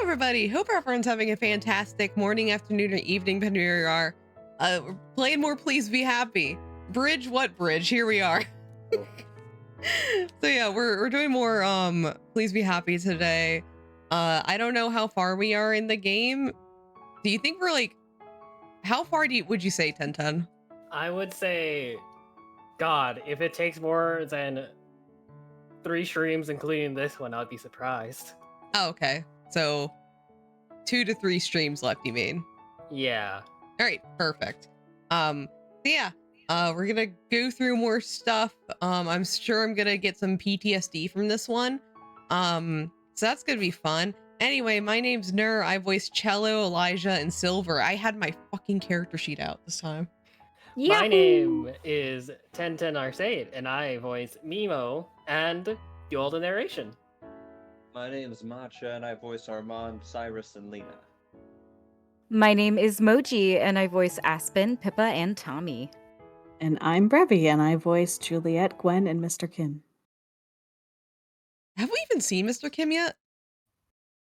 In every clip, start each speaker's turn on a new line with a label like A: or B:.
A: everybody. Hope everyone's having a fantastic morning, afternoon, or evening, depending where you are. We're playing more Please Be Happy. Bridge what bridge? Here we are. So yeah, we're doing more Please Be Happy today. I don't know how far we are in the game. Do you think we're like, how far would you say, 1010?
B: I would say, God, if it takes more than 3 streams, including this one, I'd be surprised.
A: Oh, okay. So 2 to 3 streams left, you mean?
B: Yeah.
A: All right, perfect. Yeah, we're gonna go through more stuff. I'm sure I'm gonna get some PTSD from this one. So that's gonna be fun. Anyway, my name's Nur. I voice Cello, Elijah, and Silver. I had my fucking character sheet out this time.
B: My name is 1010 Arcade, and I voice Mimo and do all the narration.
C: My name is Matcha, and I voice Armand, Cyrus, and Lena.
D: My name is Moji, and I voice Aspen, Pippa, and Tommy.
E: And I'm Brevi, and I voice Juliet, Gwen, and Mr. Kim.
A: Have we even seen Mr. Kim yet?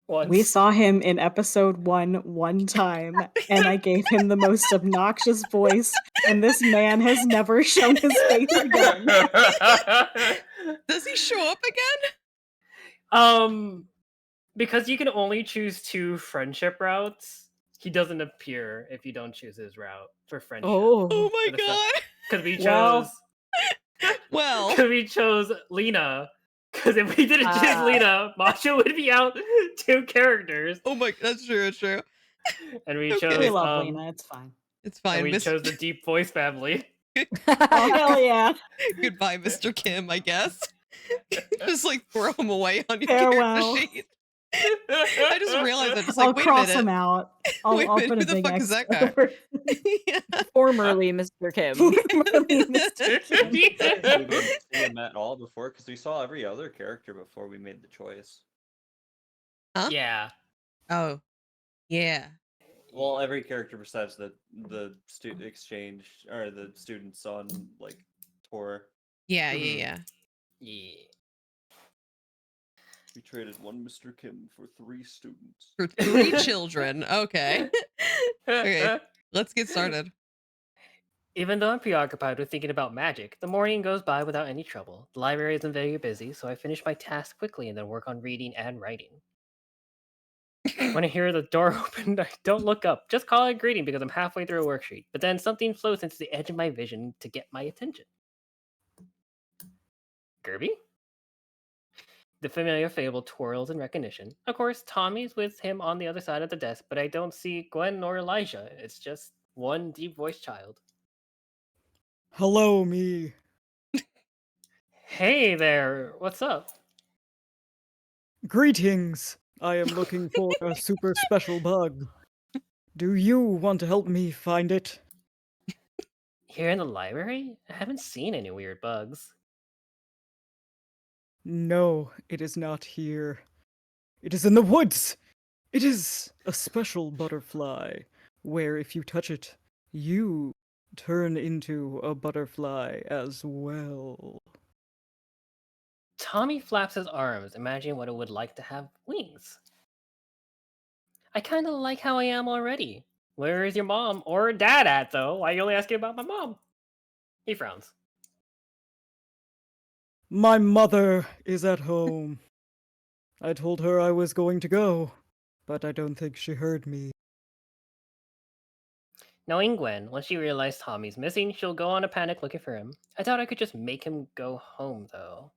B: Once.
E: We saw him in episode one time, and I gave him the most obnoxious voice, and this man has never shown his face again.
A: Does he show up again?
B: Because you can only choose 2 friendship routes, he doesn't appear if you don't choose his route for friendship.
A: Oh my god!
B: Because we chose.
A: Well,
B: because we chose Lena. Because if we didn't choose Lena, Masha would be out 2 characters.
A: Oh my, that's true. That's true.
B: And we
A: Okay.
B: chose.
E: We love Lena. It's fine.
A: It's fine.
B: And we chose the Deep Voice family.
E: Oh hell yeah!
A: Goodbye, Mr. Kim. I guess. Just like throw him away on your
E: Farewell.
A: character sheet. I just realized that. Just like,
E: I'll
A: wait
E: cross
A: a minute.
E: him out. I'll
A: Wait a minute,
E: put a
A: who the
E: big
A: fuck
E: X
A: is that guy?
E: over-
A: Yeah.
D: Formerly Mr. Kim.
E: Formerly Mr. Kim.
C: We didn't see him at all before, because we saw every other character before we made the choice.
A: Huh?
B: Yeah.
A: Oh, yeah.
C: Well, every character besides the student exchange or the students on like tour.
A: Yeah, yeah.
B: Yeah.
C: We traded 1 Mr. Kim for 3 students.
A: For 3 children. Okay. Okay. Let's get started.
B: Even though I'm preoccupied with thinking about magic, the morning goes by without any trouble. The library isn't very busy, so I finish my tasks quickly and then work on reading and writing. When I hear the door open, I don't look up. Just call it a greeting because I'm halfway through a worksheet. But then something floats into the edge of my vision to get my attention. Gerby? The familiar fable twirls in recognition. Of course, Tommy's with him on the other side of the desk, but I don't see Gwen nor Elijah. It's just one deep-voiced child.
F: Hello, me.
B: Hey there, what's up?
F: Greetings. I am looking for a super special bug. Do you want to help me find it?
B: Here in the library? I haven't seen any weird bugs.
F: No, it is not here. It is in the woods. It is a special butterfly, where if you touch it, you turn into a butterfly as well.
B: Tommy flaps his arms, imagining what it would like to have wings. I kinda like how I am already. Where is your mom or dad at, though? Why are you only asking about my mom? He frowns.
F: My mother is at home. I told her I was going to go, but I don't think she heard me.
B: Knowing Gwen, once she realizes Tommy's missing, she'll go on a panic looking for him. I thought I could just make him go home, though.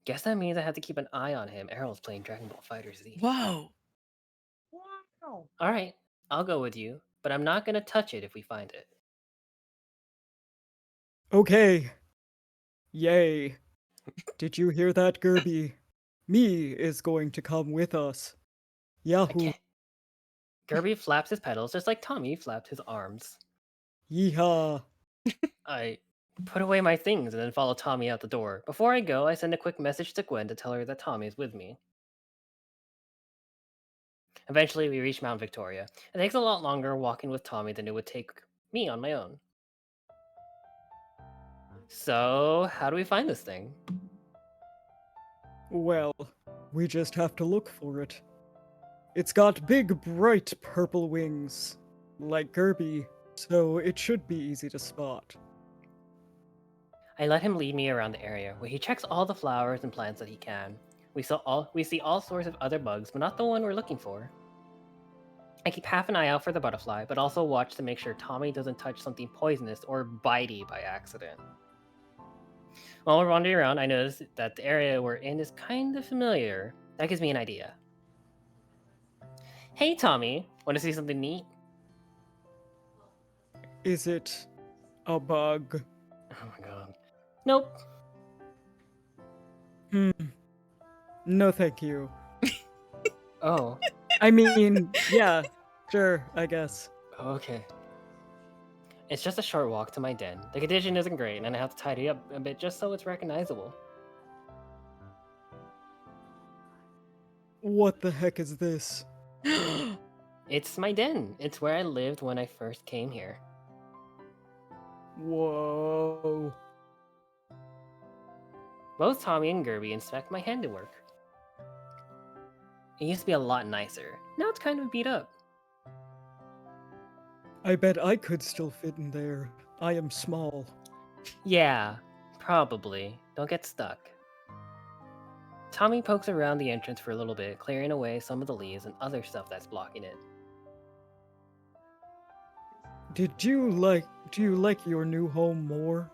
B: Guess that means I have to keep an eye on him. Errol's playing Dragon Ball FighterZ.
A: Whoa.
B: Wow. Alright, I'll go with you, but I'm not gonna touch it if we find it.
F: Okay. Yay. Did you hear that, Gerby? Me is going to come with us. Yahoo!
B: Gerby flaps his petals just like Tommy flapped his arms.
F: Yeehaw!
B: I put away my things and then follow Tommy out the door. Before I go, I send a quick message to Gwen to tell her that Tommy is with me. Eventually, we reach Mount Victoria. It takes a lot longer walking with Tommy than it would take me on my own. So, how do we find this thing?
F: Well, we just have to look for it. It's got big, bright purple wings, like Gerby, so it should be easy to spot.
B: I let him lead me around the area, where he checks all the flowers and plants that he can. We see all sorts of other bugs, but not the one we're looking for. I keep half an eye out for the butterfly, but also watch to make sure Tommy doesn't touch something poisonous or bitey by accident. While we're wandering around, I notice that the area we're in is kind of familiar. That gives me an idea. Hey, Tommy, want to see something neat?
F: Is it a bug?
B: Oh my god. Nope.
F: No, thank you.
B: Oh,
F: I mean, yeah, sure, I guess.
B: okay. It's just a short walk to my den. The condition isn't great, and I have to tidy up a bit just so it's recognizable.
F: What the heck is this?
B: It's my den. It's where I lived when I first came here.
F: Whoa.
B: Both Tommy and Gerby inspect my handiwork. It used to be a lot nicer. Now it's kind of beat up.
F: I bet I could still fit in there. I am small.
B: Yeah, probably. Don't get stuck. Tommy pokes around the entrance for a little bit, clearing away some of the leaves and other stuff that's blocking it.
F: Do you like your new home more?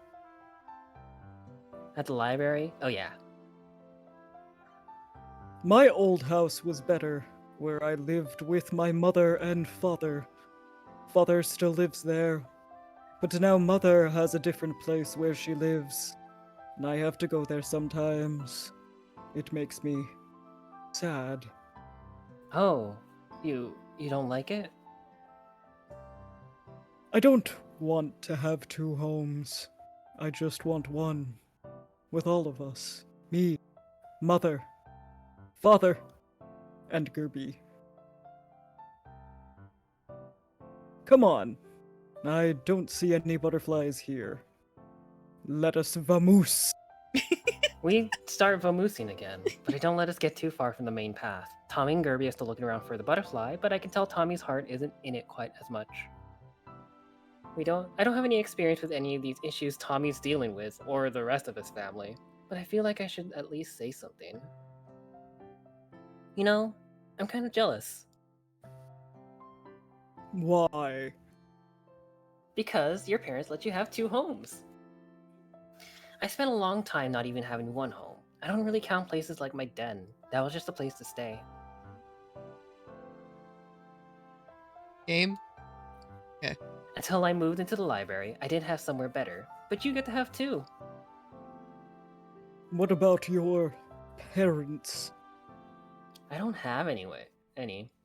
B: At the library? Oh yeah.
F: My old house was better, where I lived with my mother and father. Father still lives there, but now mother has a different place where she lives, and I have to go there sometimes. It makes me sad.
B: Oh, you don't like it?
F: I don't want to have two homes. I just want one. With all of us. Me, mother, father, and Gerby. Come on. I don't see any butterflies here. Let us vamoose.
B: We start vamoosing again, but I don't let us get too far from the main path. Tommy and Gerby are still looking around for the butterfly, but I can tell Tommy's heart isn't in it quite as much. I don't have any experience with any of these issues Tommy's dealing with, or the rest of his family, but I feel like I should at least say something. You know, I'm kind of jealous.
F: Why?
B: Because your parents let you have two homes. I spent a long time not even having one home. I don't really count places like my den. That was just a place to stay.
A: Game.
B: Until I moved into the library, I didn't have somewhere better. But you get to have two.
F: What about your parents?
B: I don't have any.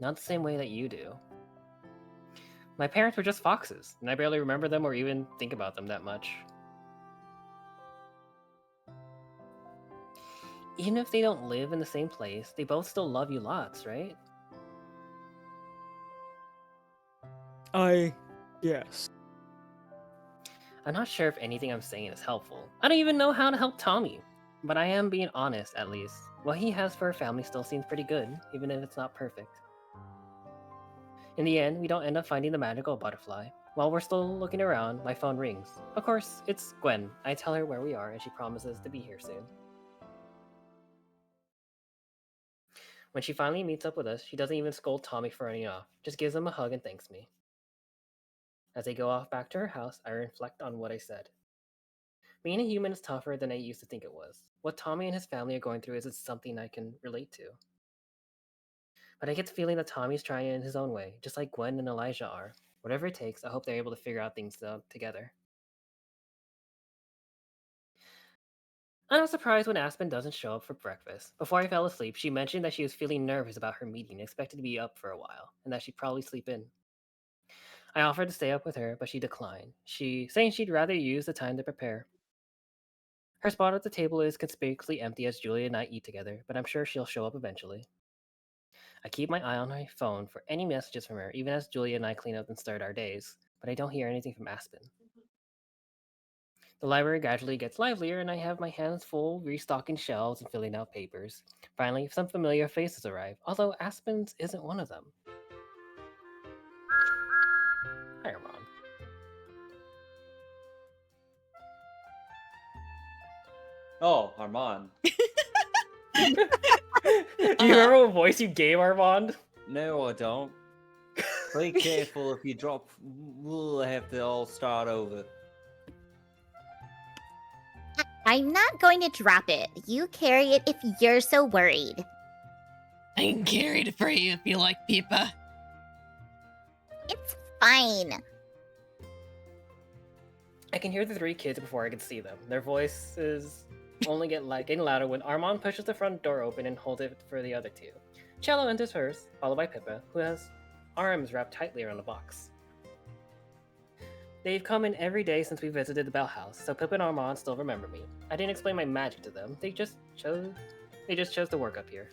B: Not the same way that you do. My parents were just foxes, and I barely remember them or even think about them that much. Even if they don't live in the same place, they both still love you lots, right?
F: Yes.
B: I'm not sure if anything I'm saying is helpful. I don't even know how to help Tommy. But I am being honest, at least. What he has for a family still seems pretty good, even if it's not perfect. In the end, we don't end up finding the magical butterfly. While we're still looking around, my phone rings. Of course, it's Gwen. I tell her where we are, and she promises to be here soon. When she finally meets up with us, she doesn't even scold Tommy for running off, just gives him a hug and thanks me. As I go off back to her house, I reflect on what I said. Being a human is tougher than I used to think it was. What Tommy and his family are going through isn't something I can relate to. But I get the feeling that Tommy's trying it in his own way, just like Gwen and Elijah are. Whatever it takes, I hope they're able to figure out things together. I'm not surprised when Aspen doesn't show up for breakfast. Before I fell asleep, she mentioned that she was feeling nervous about her meeting, expected to be up for a while, and that she'd probably sleep in. I offered to stay up with her, but she declined, saying she'd rather use the time to prepare. Her spot at the table is conspicuously empty as Julia and I eat together, but I'm sure she'll show up eventually. I keep my eye on my phone for any messages from her, even as Julia and I clean up and start our days, but I don't hear anything from Aspen. The library gradually gets livelier, and I have my hands full restocking shelves and filling out papers. Finally, some familiar faces arrive, although Aspen's isn't one of them. Hi, Armand.
C: Oh, Armand.
B: Do you remember what voice you gave Armand?
C: No, I don't. Be careful if you drop. We'll have to all start over.
G: I'm not going to drop it. You carry it if you're so worried.
A: I can carry it for you if you like, Pippa.
G: It's fine.
B: I can hear the three kids before I can see them. Their voices only getting louder when Armand pushes the front door open and holds it for the other two. Cello enters first, followed by Pippa, who has arms wrapped tightly around the box. They've come in every day since we visited the Bell House, so Pippa and Armand still remember me. I didn't explain my magic to them. They just chose to work up here.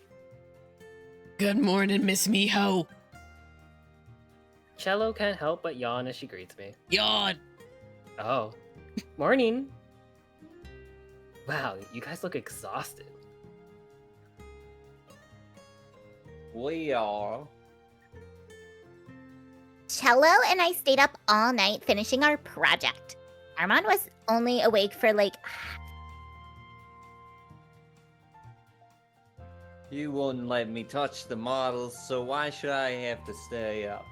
A: Good morning, Miss Miho.
B: Cello can't help but yawn as she greets me.
A: Yawn.
B: Oh, morning. Wow, you guys look exhausted.
C: We are.
G: Cello and I stayed up all night finishing our project. Armand was only awake for like
C: You wouldn't let me touch the models, so why should I have to stay up?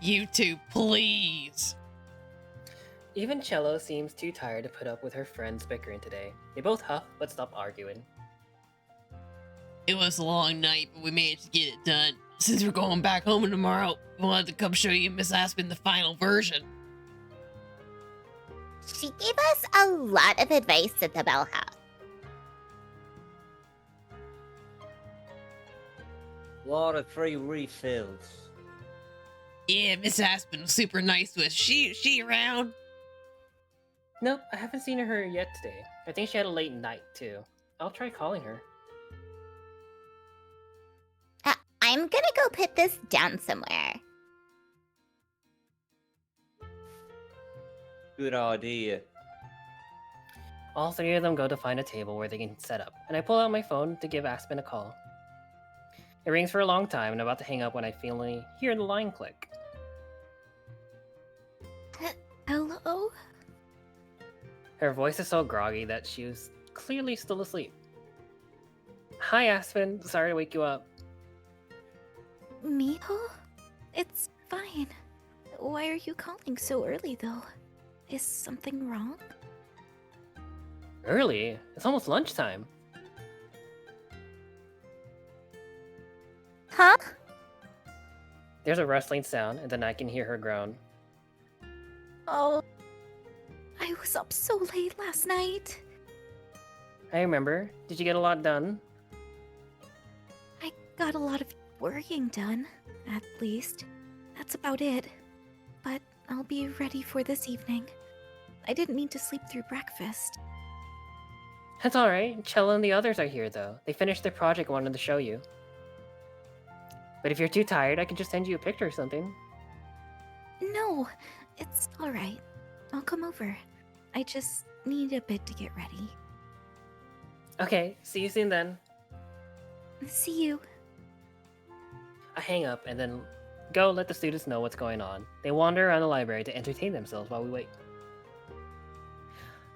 A: You two, please.
B: Even Cello seems too tired to put up with her friends bickering today. They both huff but stop arguing.
A: It was a long night, but we managed to get it done. Since we're going back home tomorrow, we wanted to come show you Miss Aspen the final version.
G: she gave us a lot of advice at the Bell House.
C: Lot of free refills.
A: Yeah, Miss Aspen was super nice to us. She around?
B: Nope, I haven't seen her yet today. I think she had a late night too. I'll try calling her.
G: I'm gonna go put this down somewhere.
C: Good idea.
B: All three of them go to find a table where they can set up, and I pull out my phone to give Aspen a call. It rings for a long time, and I'm about to hang up when I finally hear the line click.
G: Hello?
B: Her voice is so groggy that she was clearly still asleep. Hi, Aspen. Sorry to wake you up.
H: Miho? It's fine. Why are you calling so early, though? Is something wrong?
B: Early? It's almost lunchtime.
G: Huh?
B: There's a rustling sound, and then I can hear her groan.
H: Oh, I was up so late last night.
B: I remember. Did you get a lot done?
H: I got a lot of worrying done, at least. That's about it. But I'll be ready for this evening. I didn't need to sleep through breakfast.
B: That's alright. Cello and the others are here, though. They finished their project and wanted to show you. But if you're too tired, I can just send you a picture or something.
H: No, it's alright. I'll come over. I just need a bit to get ready.
B: Okay, see you soon then.
H: See you.
B: I hang up and then go let the students know what's going on. They wander around the library to entertain themselves while we wait.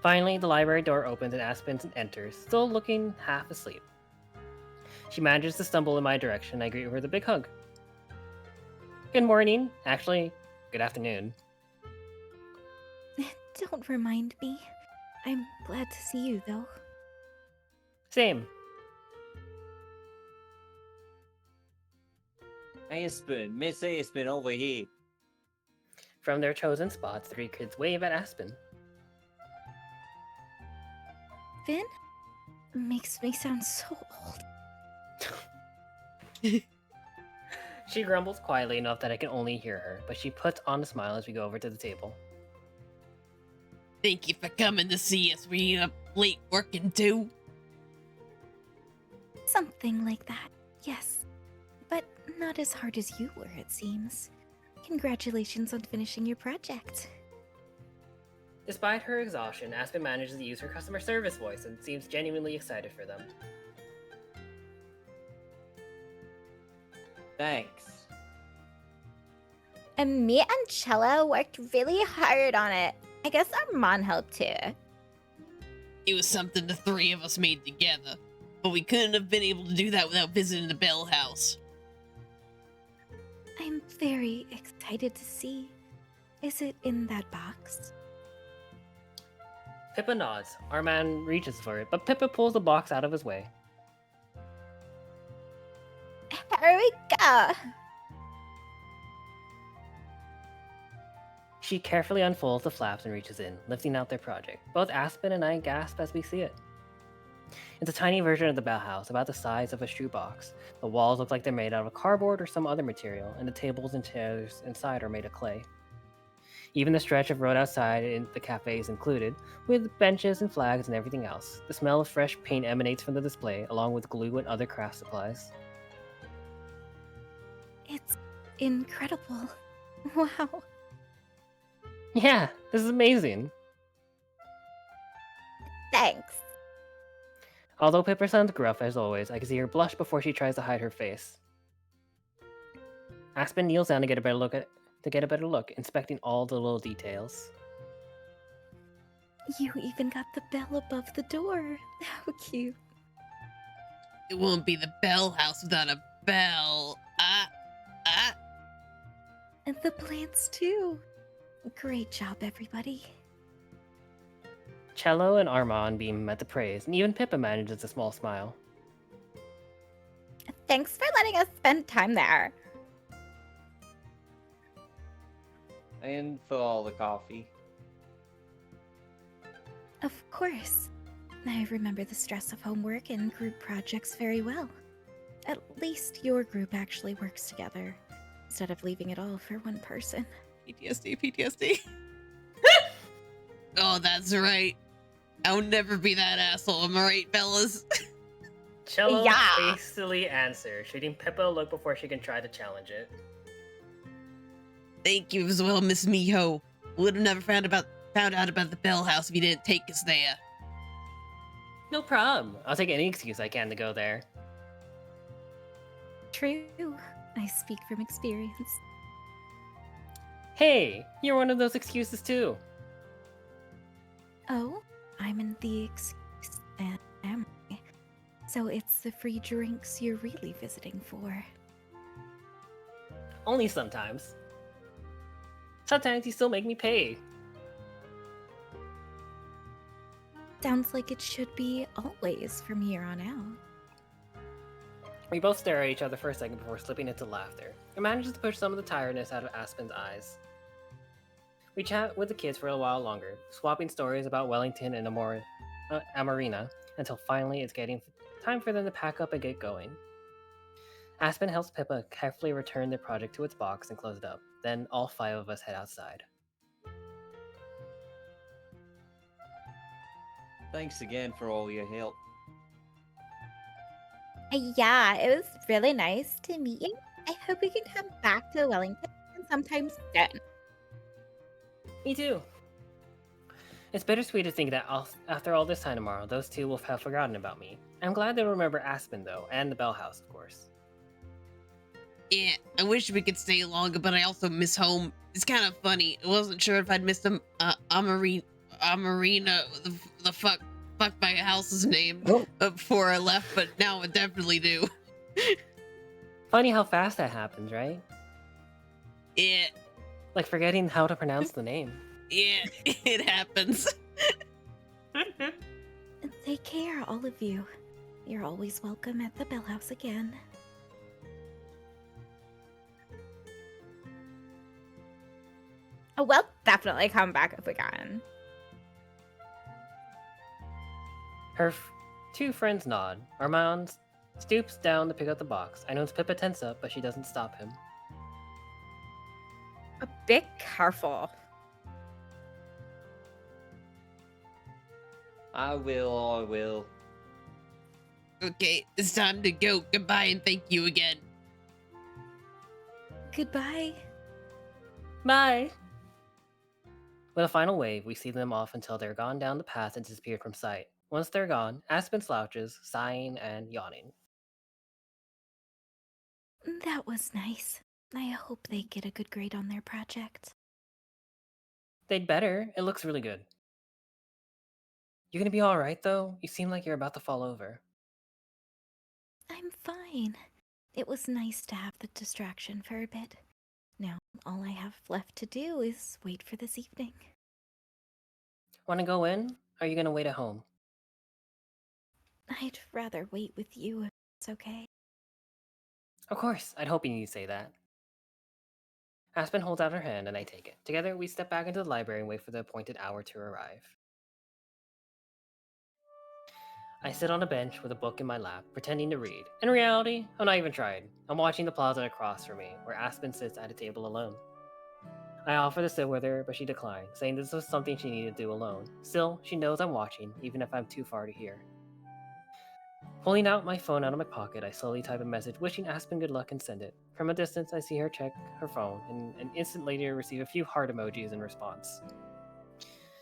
B: Finally, the library door opens and Aspen enters, still looking half asleep. She manages to stumble in my direction. I greet her with a big hug. Good morning. Actually, good afternoon.
H: Don't remind me. I'm glad to see you, though.
B: Same.
C: Aspen, Miss Aspen over here.
B: From their chosen spots, three kids wave at Aspen.
H: Finn? Makes me sound so old.
B: She grumbles quietly enough that I can only hear her, but she puts on a smile as we go over to the table.
A: Thank you for coming to see us. Were you up late working too?
H: Something like that, yes. But not as hard as you were, it seems. Congratulations on finishing your project.
B: Despite her exhaustion, Aspen manages to use her customer service voice and seems genuinely excited for them.
I: Thanks.
G: And me and Cello worked really hard on it. I guess Armand helped too.
A: It was something the three of us made together, but we couldn't have been able to do that without visiting the Bell House.
H: I'm very excited to see. Is it in that box?
B: Pippa nods. Armand reaches for it, but Pippa pulls the box out of his way.
G: Here we go.
B: She carefully unfolds the flaps and reaches in, lifting out their project. Both Aspen and I gasp as we see it. It's a tiny version of the Bell House, about the size of a shoebox. The walls look like they're made out of cardboard or some other material, and the tables and chairs inside are made of clay. Even the stretch of road outside in the cafe is included, with benches and flags and everything else. The smell of fresh paint emanates from the display, along with glue and other craft supplies.
H: It's incredible. Wow.
B: Yeah, this is amazing.
G: Thanks.
B: Although Pippa sounds gruff as always, I can see her blush before she tries to hide her face. Aspen kneels down to get a better look, inspecting all the little details.
H: You even got the bell above the door. How cute.
A: It won't be the Bell House without a bell.
H: And the plants too. Great job, everybody.
B: Cello and Armand beam at the praise, and even Pippa manages a small smile.
G: Thanks for letting us spend time there.
I: And for all the coffee.
H: Of course. I remember the stress of homework and group projects very well. At least your group actually works together, instead of leaving it all for one person.
A: PTSD. Oh, that's right. I'll never be that asshole, am I right, fellas?
B: Cello
G: Yeah.
B: hastily answers, shooting Pippa a look before she can try to challenge it.
A: Thank you as well, Miss Miho. Would have never found out about the Bell House if you didn't take us there.
B: No problem. I'll take any excuse I can to go there.
H: True. I speak from experience.
B: Hey, you're one of those excuses too.
H: Oh, I'm in the excuse then, am I? So it's the free drinks you're really visiting for.
B: Only sometimes. Sometimes you still make me pay.
H: Sounds like it should be always from here on out.
B: We both stare at each other for a second before slipping into laughter. It manages to push some of the tiredness out of Aspen's eyes. We chat with the kids for a while longer, swapping stories about Wellington and Amarina, until finally it's getting time for them to pack up and get going. Aspen helps Pippa carefully return their project to its box and close it up. Then all 5 of us head outside.
I: Thanks again for all your help.
G: Yeah, it was really nice to meet you. I hope we can come back to Wellington sometime soon.
B: Me too. It's bittersweet to think that after all this time tomorrow, those two will have forgotten about me. I'm glad they'll remember Aspen though, and the Bell House, of course.
A: Yeah, I wish we could stay longer, but I also miss home. It's kind of funny. I wasn't sure if I'd miss them. Amarina, the fuck my house's name before I left, but now I definitely do.
B: Funny how fast that happens, right?
A: Yeah,
B: Like forgetting how to pronounce the name.
A: yeah, it happens.
H: And take care, all of you. You're always welcome at the Bell House again.
G: We'll definitely come back if we can.
B: Her 2 friends nod. Armand stoops down to pick up the box. I notice Pippa tense up, but she doesn't stop him.
G: A bit careful.
I: I will.
A: Okay, it's time to go. Goodbye and thank you again.
H: Goodbye.
B: Bye! With a final wave, we see them off until they're gone down the path and disappeared from sight. Once they're gone, Aspen slouches, sighing and yawning.
H: That was nice. I hope they get a good grade on their project.
B: They'd better. It looks really good. You gonna be alright, though? You seem like you're about to fall over.
H: I'm fine. It was nice to have the distraction for a bit. Now, all I have left to do is wait for this evening.
B: Wanna go in? Or are you gonna wait at home?
H: I'd rather wait with you if it's okay.
B: Of course, I'd hoping you'd say that. Aspen holds out her hand and I take it. Together, we step back into the library and wait for the appointed hour to arrive. I sit on a bench with a book in my lap, pretending to read. In reality, I'm not even trying. I'm watching the plaza across from me, where Aspen sits at a table alone. I offer to sit with her, but she declined, saying this was something she needed to do alone. Still, she knows I'm watching, even if I'm too far to hear. Pulling out my phone out of my pocket, I slowly type a message wishing Aspen good luck and send it. From a distance, I see her check her phone, and an instant later receive a few heart emojis in response.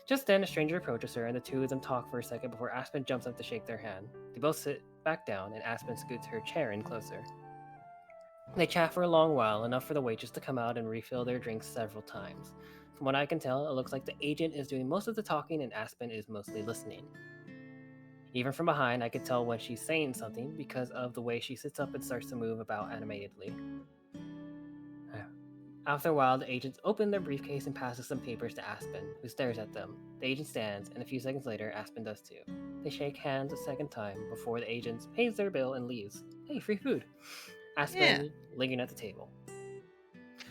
B: Just then, a stranger approaches her, and the two of them talk for a second before Aspen jumps up to shake their hand. They both sit back down, and Aspen scoots her chair in closer. They chat for a long while, enough for the waitress to come out and refill their drinks several times. From what I can tell, it looks like the agent is doing most of the talking and Aspen is mostly listening. Even from behind, I can tell when she's saying something because of the way she sits up and starts to move about animatedly. After a while, the agents open their briefcase and passes some papers to Aspen, who stares at them. The agent stands, and a few seconds later, Aspen does too. They shake hands a second time before the agent pays their bill and leaves. Hey, free food! Aspen lingering at the table.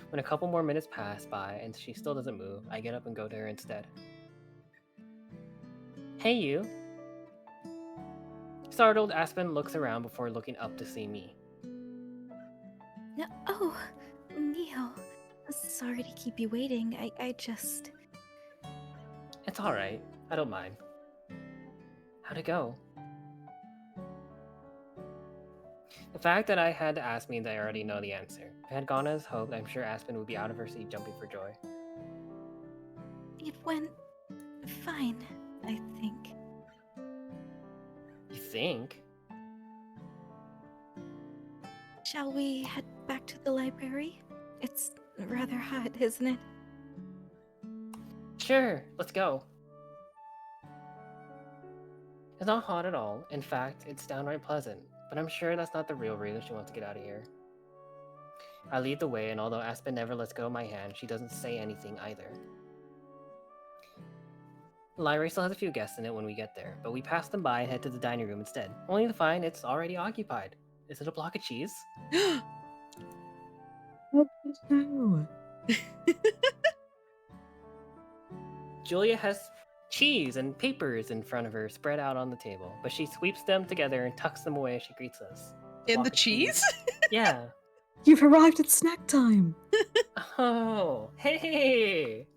B: When a couple more minutes pass by and she still doesn't move, I get up and go to her instead. Hey, you! Startled, Aspen looks around before looking up to see me.
H: No, oh, Neo. Sorry to keep you waiting. I just...
B: It's alright. I don't mind. How'd it go? The fact that I had to ask means I already know the answer. If it had gone as hoped, I'm sure Aspen would be out of her seat jumping for joy.
H: It went fine, I think.
B: You think?
H: Shall we head back to the library? It's rather hot, isn't it?
B: Sure, let's go. It's not hot at all. In fact, it's downright pleasant. But I'm sure that's not the real reason she wants to get out of here. I lead the way, and although Aspen never lets go of my hand, she doesn't say anything either. The library still has a few guests in it when we get there, but we pass them by and head to the dining room instead, only to find it's already occupied. Is it a block of cheese?
E: What the hell?
B: Julia has cheese and papers in front of her spread out on the table, but she sweeps them together and tucks them away as she greets us.
A: In
B: Block
A: the
B: of cheese?
A: cheese?
B: Yeah.
E: You've arrived at snack time.
B: Oh, hey!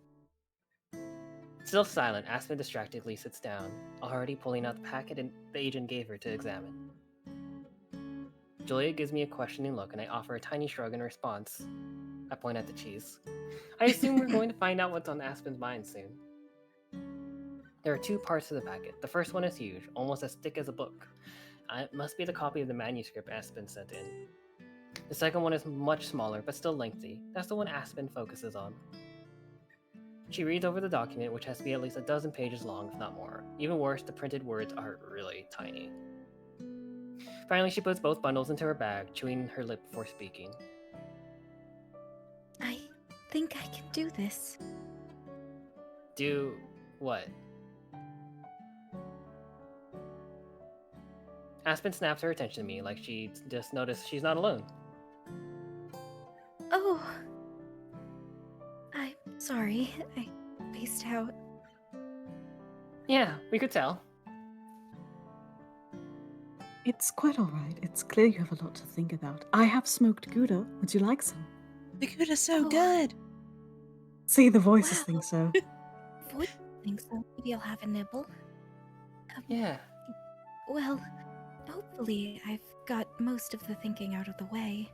B: Still silent, Aspen distractedly sits down, already pulling out the packet the agent gave her to examine. Julia gives me a questioning look, and I offer a tiny shrug in response. I point at the cheese. I assume we're going to find out what's on Aspen's mind soon. There are two parts to the packet. The first one is huge, almost as thick as a book. It must be the copy of the manuscript Aspen sent in. The second one is much smaller, but still lengthy. That's the one Aspen focuses on. She reads over the document, which has to be at least a dozen pages long, if not more. Even worse, the printed words are really tiny. Finally, she puts both bundles into her bag, chewing her lip before speaking.
H: I think I can do this.
B: Do what? Aspen snaps her attention to me like she just noticed she's not alone.
H: Oh. I'm sorry. I spaced out.
B: Yeah, we could tell.
E: It's quite all right. It's clear you have a lot to think about. I have smoked Gouda. Would you like some?
A: The Gouda's so
H: Oh.
A: good.
E: See, the voices
H: Wow.
E: think so.
H: Would think so. Maybe I'll have a nibble.
B: Yeah.
H: Well, hopefully I've got most of the thinking out of the way.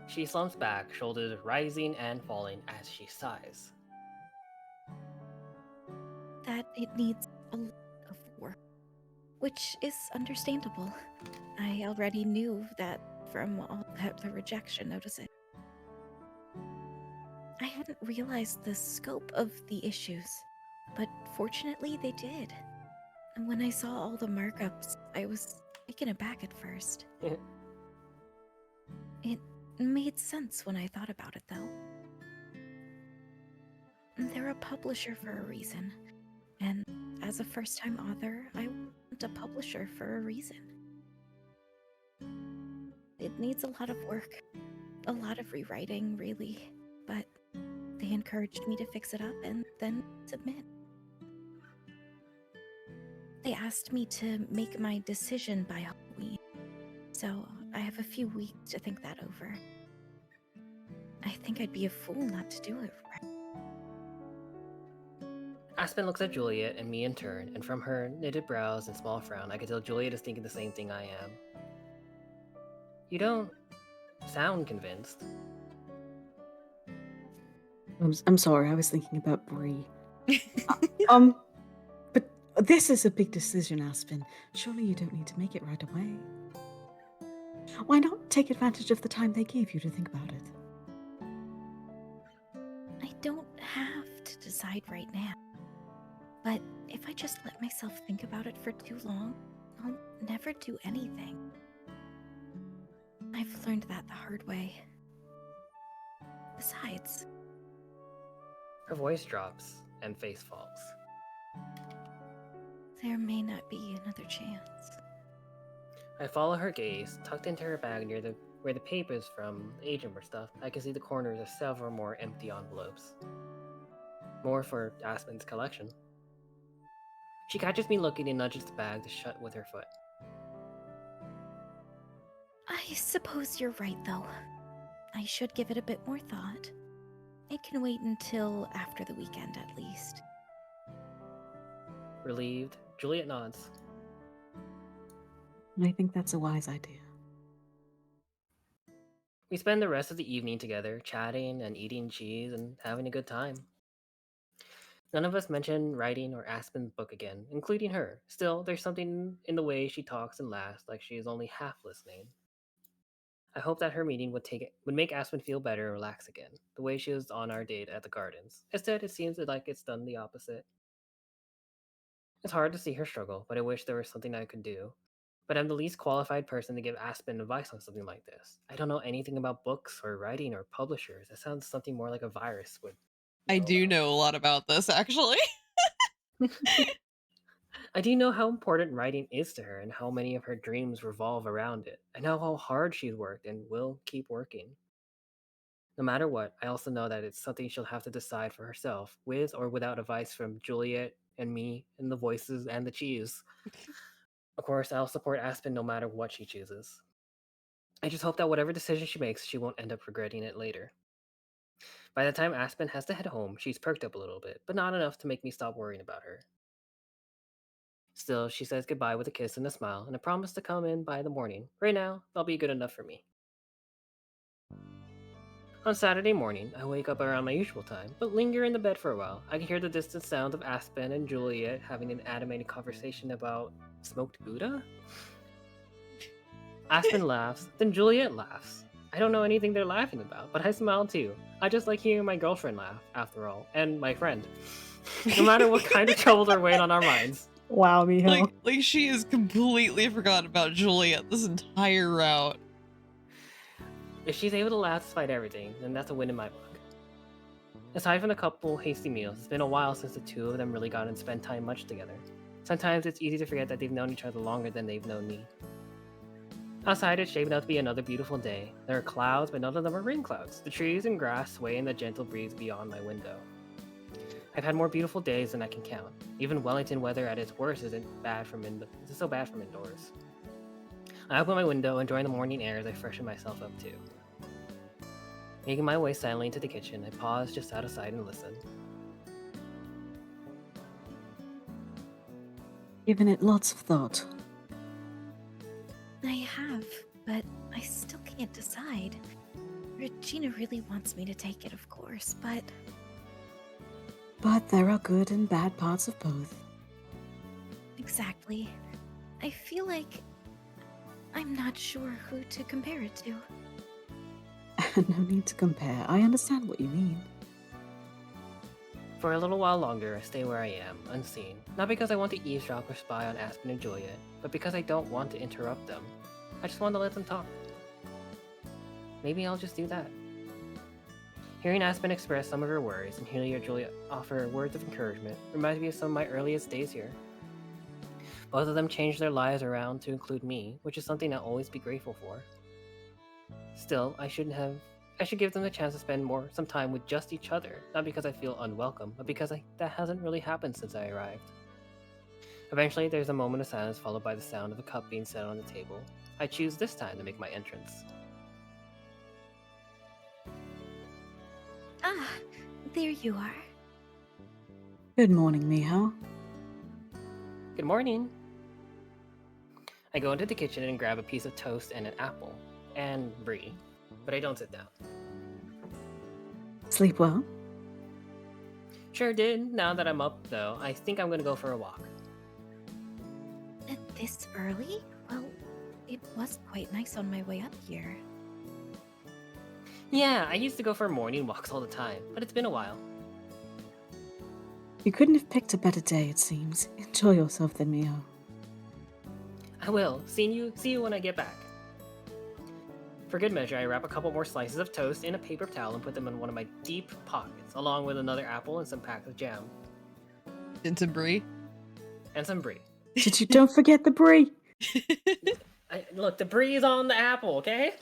B: She slumps back, shoulders rising and falling as she sighs.
H: that it needs a lot of work, which is understandable. I already knew that from all the rejection notices. I hadn't realized the scope of the issues, but fortunately they did. And when I saw all the markups, I was taken aback at first. It made sense when I thought about it, though. They're a publisher for a reason, and as a first-time author, I want a publisher for a reason. It needs a lot of work, a lot of rewriting, really, but they encouraged me to fix it up and then submit. They asked me to make my decision by Halloween, so I have a few weeks to think that over. I think I'd be a fool not to do it right.
B: Aspen looks at Juliet and me in turn, and from her knitted brows and small frown, I can tell Juliet is thinking the same thing I am. You don't sound convinced.
E: I'm sorry, I was thinking about Bree. But this is a big decision, Aspen. Surely you don't need to make it right away. Why not take advantage of the time they gave you to think about it?
H: I don't have to decide right now. But if I just let myself think about it for too long, I'll never do anything. I've learned that the hard way. Besides,
B: Her voice drops and face falls.
H: there may not be another chance.
B: I follow her gaze, tucked into her bag near where the papers from the agent were stuffed. I can see the corners of several more empty envelopes. More for Aspen's collection. She catches me looking and nudges the bag to shut with her foot.
H: I suppose you're right, though. I should give it a bit more thought. It can wait until after the weekend, at least.
B: Relieved, Juliet nods.
E: I think that's a wise idea.
B: We spend the rest of the evening together, chatting and eating cheese and having a good time. None of us mention writing or Aspen's book again, including her. Still, there's something in the way she talks and laughs like she is only half listening. I hope that her meeting would make Aspen feel better and relax again, the way she was on our date at the gardens. Instead, it seems like it's done the opposite. It's hard to see her struggle, but I wish there was something I could do. But I'm the least qualified person to give Aspen advice on something like this. I don't know anything about books or writing or publishers. It sounds something more like a virus would.
A: I do know a lot about this, actually.
B: I do know how important writing is to her and how many of her dreams revolve around it. I know how hard she's worked and will keep working. No matter what, I also know that it's something she'll have to decide for herself, with or without advice from Juliet and me and the voices and the cheese. Of course, I'll support Aspen no matter what she chooses. I just hope that whatever decision she makes, she won't end up regretting it later. By the time Aspen has to head home, she's perked up a little bit, but not enough to make me stop worrying about her. Still, she says goodbye with a kiss and a smile, and a promise to come in by the morning. Right now, that'll be good enough for me. On Saturday morning, I wake up around my usual time, but linger in the bed for a while. I can hear the distant sound of Aspen and Juliet having an animated conversation about smoked Gouda? Aspen laughs, then Juliet laughs. I don't know anything they're laughing about, but I smile too. I just like hearing my girlfriend laugh, after all, and my friend. No matter what kind of troubles are weighing on our minds.
E: Wow, Miho.
A: Like she has completely forgotten about Juliet this entire route.
B: If she's able to laugh despite everything, then that's a win in my book. Aside from a couple hasty meals, it's been a while since the two of them really got and spent time much together. Sometimes it's easy to forget that they've known each other longer than they've known me. Outside, it's shaping out to be another beautiful day. There are clouds, but none of them are rain clouds. The trees and grass sway in the gentle breeze beyond my window. I've had more beautiful days than I can count. Even Wellington weather at its worst isn't so bad from indoors. I open my window, enjoying the morning air as I freshen myself up too. Making my way silently into the kitchen, I pause just out of sight and listen.
E: Given it lots of thought.
H: I have, but I still can't decide. Regina really wants me to take it, of course, but
E: But there are good and bad parts of both.
H: Exactly. I feel like I'm not sure who to compare it to.
E: No need to compare. I understand what you mean.
B: For a little while longer, I stay where I am, unseen. Not because I want to eavesdrop or spy on Aspen and Juliet, but because I don't want to interrupt them. I just want to let them talk. Maybe I'll just do that. Hearing Aspen express some of her worries and hearing Juliet offer words of encouragement reminds me of some of my earliest days here. Both of them changed their lives around to include me, which is something I'll always be grateful for. Still, I should give them the chance to spend some time with just each other, not because I feel unwelcome, but because that hasn't really happened since I arrived. Eventually, there's a moment of silence followed by the sound of a cup being set on the table. I choose this time to make my entrance.
H: Ah, there you are.
E: Good morning, Miho.
B: Good morning! I go into the kitchen and grab a piece of toast and an apple, and brie, but I don't sit down.
E: Sleep well?
B: Sure did. Now that I'm up, though, I think I'm gonna go for a walk.
H: This early? Well, it was quite nice on my way up here.
B: Yeah, I used to go for morning walks all the time, but it's been a while.
E: You couldn't have picked a better day, it seems. Enjoy yourself then, Miho.
B: I will. See you when I get back. For good measure, I wrap a couple more slices of toast in a paper towel and put them in one of my deep pockets, along with another apple and some packs of jam.
A: And some brie.
B: And some brie.
E: Don't forget the brie!
B: Look, the brie's on the apple, okay?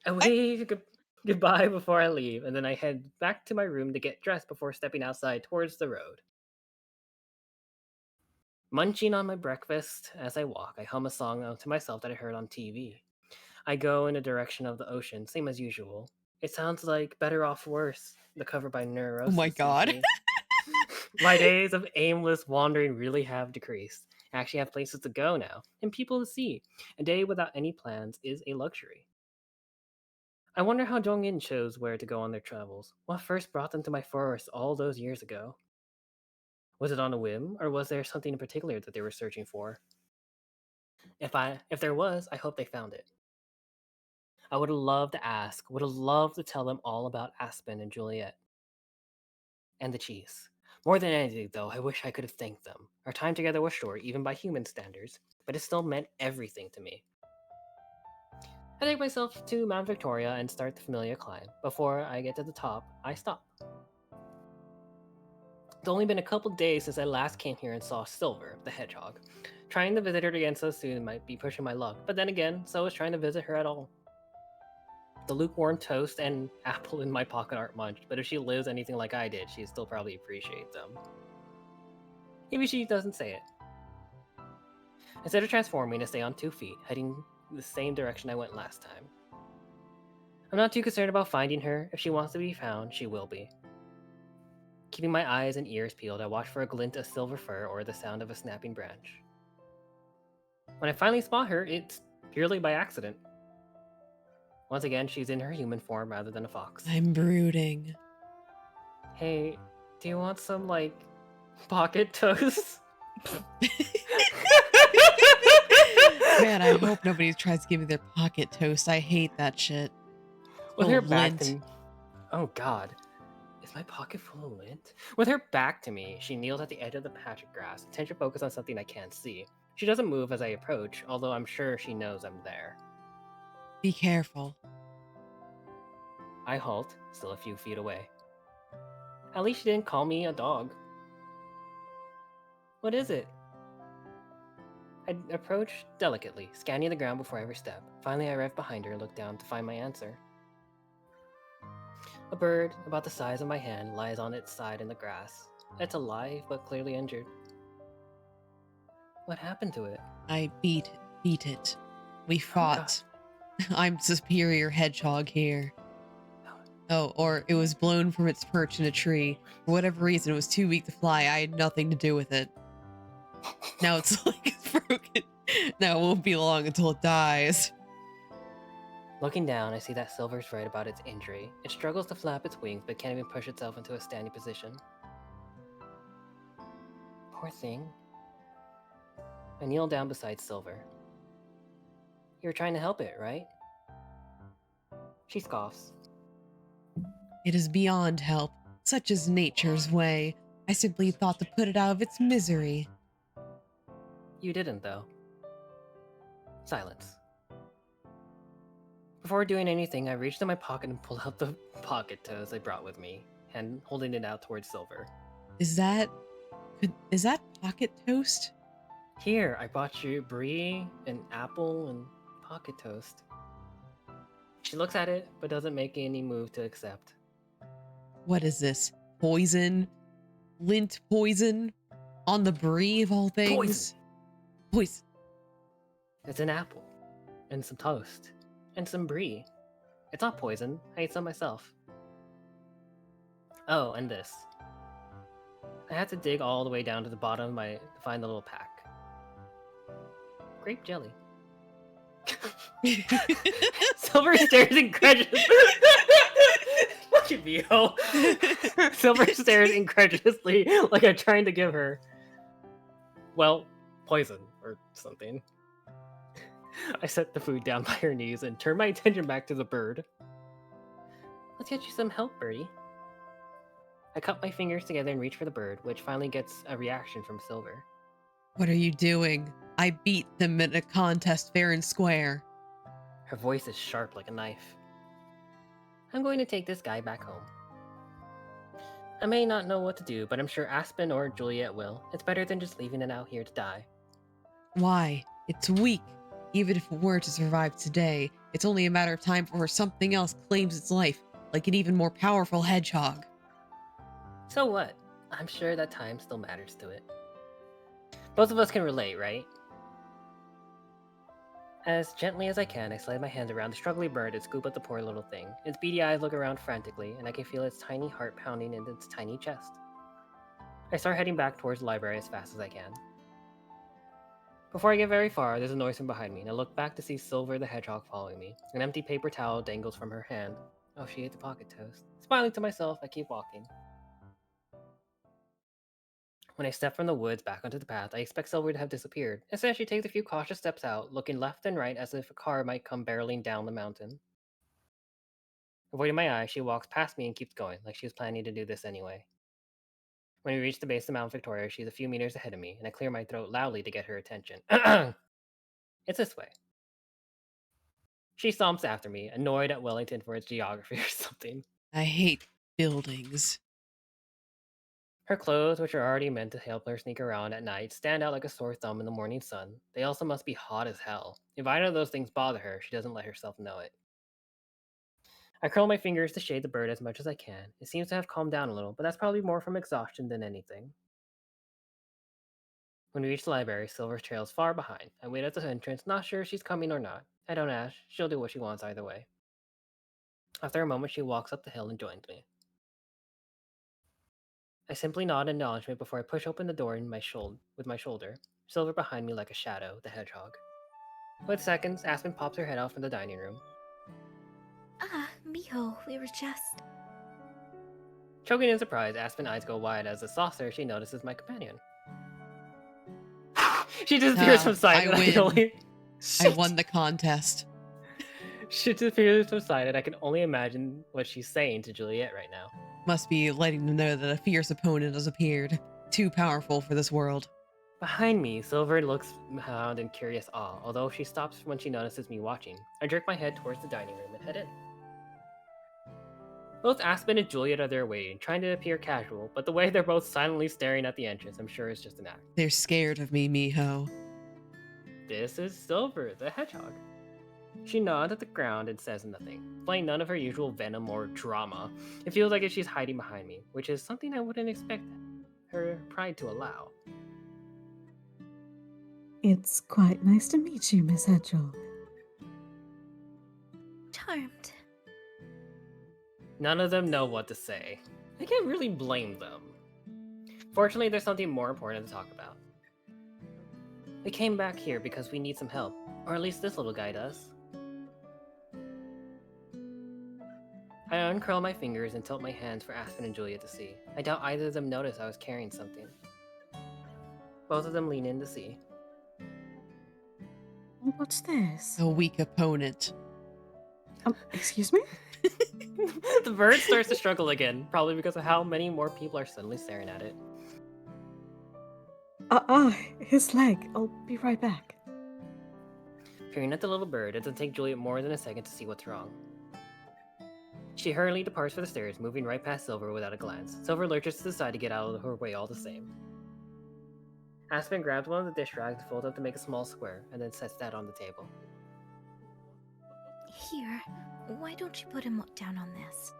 B: I wave goodbye before I leave, and then I head back to my room to get dressed before stepping outside towards the road. Munching on my breakfast as I walk, I hum a song to myself that I heard on TV. I go in the direction of the ocean, same as usual. It sounds like Better Off Worse, the cover by Neurosis.
A: Oh my god.
B: My days of aimless wandering really have decreased. I actually have places to go now, and people to see. A day without any plans is a luxury. I wonder how Jong-in chose where to go on their travels. What first brought them to my forest all those years ago? Was it on a whim, or was there something in particular that they were searching for? If there was, I hope they found it. I would have loved to ask, would have loved to tell them all about Aspen and Juliet. And the cheese. More than anything, though, I wish I could have thanked them. Our time together was short, even by human standards, but it still meant everything to me. I take myself to Mount Victoria and start the familiar climb. Before I get to the top, I stop. It's only been a couple days since I last came here and saw Silver, the hedgehog. Trying to visit her again so soon might be pushing my luck, but then again, so is trying to visit her at all. The lukewarm toast and apple in my pocket aren't munched, but if she lives anything like I did, she'd still probably appreciate them. Maybe she doesn't say it. Instead of transforming, I stay on 2 feet, heading the same direction I went last time. I'm not too concerned about finding her. If she wants to be found, she will be. Keeping my eyes and ears peeled, I watch for a glint of silver fur or the sound of a snapping branch. When I finally spot her, it's purely by accident. Once again, she's in her human form rather than a fox.
A: I'm brooding.
B: Hey, do you want some, pocket toast?
A: Man, I hope nobody tries to give me their pocket toast. I hate that shit.
B: With
A: Full
B: her
A: of
B: back to
A: lint.
B: me. Oh god. Is my pocket full of lint? With her back to me, she kneels at the edge of the patch of grass, attention focused on something I can't see. She doesn't move as I approach, although I'm sure she knows I'm there.
A: Be careful.
B: I halt, still a few feet away. At least she didn't call me a dog. What is it? I approach delicately, scanning the ground before every step. Finally, I arrive behind her and look down to find my answer. A bird, about the size of my hand, lies on its side in the grass. It's alive, but clearly injured. What happened to it?
A: I beat it. We fought. I'm superior hedgehog here. Oh, or it was blown from its perch in a tree. For whatever reason, it was too weak to fly. I had nothing to do with it. Now it's it's broken. Now it won't be long until it dies.
B: Looking down, I see that Silver's right about its injury. It struggles to flap its wings, but can't even push itself into a standing position. Poor thing. I kneel down beside Silver. You were trying to help it, right? She scoffs.
A: It is beyond help. Such is nature's way. I simply thought to put it out of its misery.
B: You didn't, though. Silence. Before doing anything, I reached in my pocket and pulled out the pocket toast I brought with me, and holding it out towards Silver.
A: Is that pocket toast?
B: Here, I bought you brie, an apple, and pocket toast. She looks at it, but doesn't make any move to accept.
A: What is this? Poison? Lint poison? On the brie of all things? Poison.
B: It's an apple, and some toast, and some brie. It's not poison. I ate some myself. Oh, and this. I had to dig all the way down to the bottom to find the little pack. Grape jelly. Silver stares incredulously. Fucking Mio. Silver stares incredulously like I'm trying to give her, well, poison or something. I set the food down by her knees and turned my attention back to the bird. Let's get you some help, birdie. I cut my fingers together and reach for the bird, which finally gets a reaction from Silver.
A: What are you doing? I beat them in a contest fair and square.
B: Her voice is sharp like a knife. I'm going to take this guy back home. I may not know what to do, but I'm sure Aspen or Juliet will. It's better than just leaving it out here to die.
A: Why? It's weak. Even if it were to survive today, it's only a matter of time before something else claims its life, like an even more powerful hedgehog.
B: So what? I'm sure that time still matters to it. Both of us can relate, right? As gently as I can, I slide my hand around the struggling bird and scoop up the poor little thing. Its beady eyes look around frantically, and I can feel its tiny heart pounding in its tiny chest. I start heading back towards the library as fast as I can. Before I get very far, there's a noise from behind me, and I look back to see Silver the hedgehog following me. An empty paper towel dangles from her hand. Oh, she ate the pocket toast. Smiling to myself, I keep walking. When I step from the woods back onto the path, I expect Silver to have disappeared. Instead, she takes a few cautious steps out, looking left and right as if a car might come barreling down the mountain. Avoiding my eye, she walks past me and keeps going, like she was planning to do this anyway. When we reach the base of Mount Victoria, she's a few meters ahead of me, and I clear my throat loudly to get her attention. It's this way. She stomps after me, annoyed at Wellington for its geography or something.
A: I hate buildings.
B: Her clothes, which are already meant to help her sneak around at night, stand out like a sore thumb in the morning sun. They also must be hot as hell. If either of those things bother her, she doesn't let herself know it. I curl my fingers to shade the bird as much as I can. It seems to have calmed down a little, but that's probably more from exhaustion than anything. When we reach the library, Silver trails far behind. I wait at the entrance, not sure if she's coming or not. I don't ask. She'll do what she wants either way. After a moment, she walks up the hill and joins me. I simply nod in acknowledgement before I push open the door with my shoulder, Silver behind me like a shadow, the hedgehog. With seconds, Aspen pops her head out from the dining room.
H: Ah, Miho, we were just...
B: Choking in surprise, Aspen's eyes go wide as a saucer she notices my companion. She disappears from sight.
A: I win. I won the contest.
B: She disappears from sight, and I can only imagine what she's saying to Juliet right now.
A: Must be letting them know that a fierce opponent has appeared. Too powerful for this world.
B: Behind me, Silver looks around in curious awe, although she stops when she notices me watching. I jerk my head towards the dining room and head in. Both Aspen and Juliet are there waiting, trying to appear casual, but the way they're both silently staring at the entrance, I'm sure is just an act.
A: They're scared of me, Miho.
B: This is Silver, the hedgehog. She nods at the ground and says nothing, playing none of her usual venom or drama. It feels like if she's hiding behind me, which is something I wouldn't expect her pride to allow.
E: It's quite nice to meet you, Miss Hedgehog.
H: Charmed.
B: None of them know what to say. I can't really blame them. Fortunately, there's something more important to talk about. We came back here because we need some help, or at least this little guy does. I uncurl my fingers and tilt my hands for Aspen and Juliet to see. I doubt either of them noticed I was carrying something. Both of them lean in to see.
E: What's this?
A: A weak opponent.
E: Excuse me?
B: The bird starts to struggle again, probably because of how many more people are suddenly staring at it.
E: His leg. I'll be right back.
B: Peering at the little bird, it doesn't take Juliet more than a second to see what's wrong. She hurriedly departs for the stairs, moving right past Silver without a glance. Silver lurches to the side to get out of her way all the same. Aspen grabs one of the dish rags, folds up to make a small square, and then sets that on the table.
H: Here, why don't you put him down on this?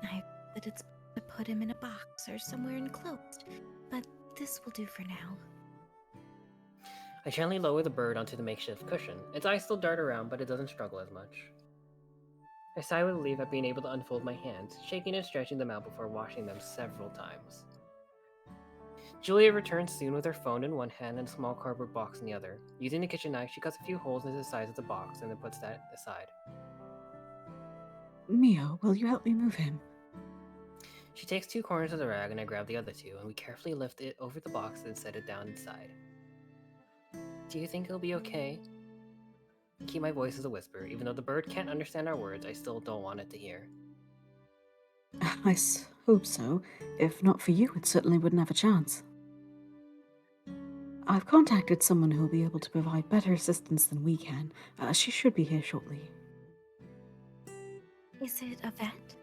H: I bet it's to put him in a box or somewhere enclosed, but this will do for now.
B: I gently lower the bird onto the makeshift cushion. Its eyes still dart around, but it doesn't struggle as much. I sigh with relief at being able to unfold my hands, shaking and stretching them out before washing them several times. Julia returns soon with her phone in one hand and a small cardboard box in the other. Using the kitchen knife, she cuts a few holes into the sides of the box and then puts that aside.
E: Mio, will you help me move him?
B: She takes 2 corners of the rag and I grab the other 2, and we carefully lift it over the box and set it down inside. Do you think it'll be okay? I keep my voice as a whisper. Even though the bird can't understand our words, I still don't want it to hear.
E: I hope so. If not for you, it certainly wouldn't have a chance. I've contacted someone who will be able to provide better assistance than we can. She should be here shortly.
H: Is it a vet?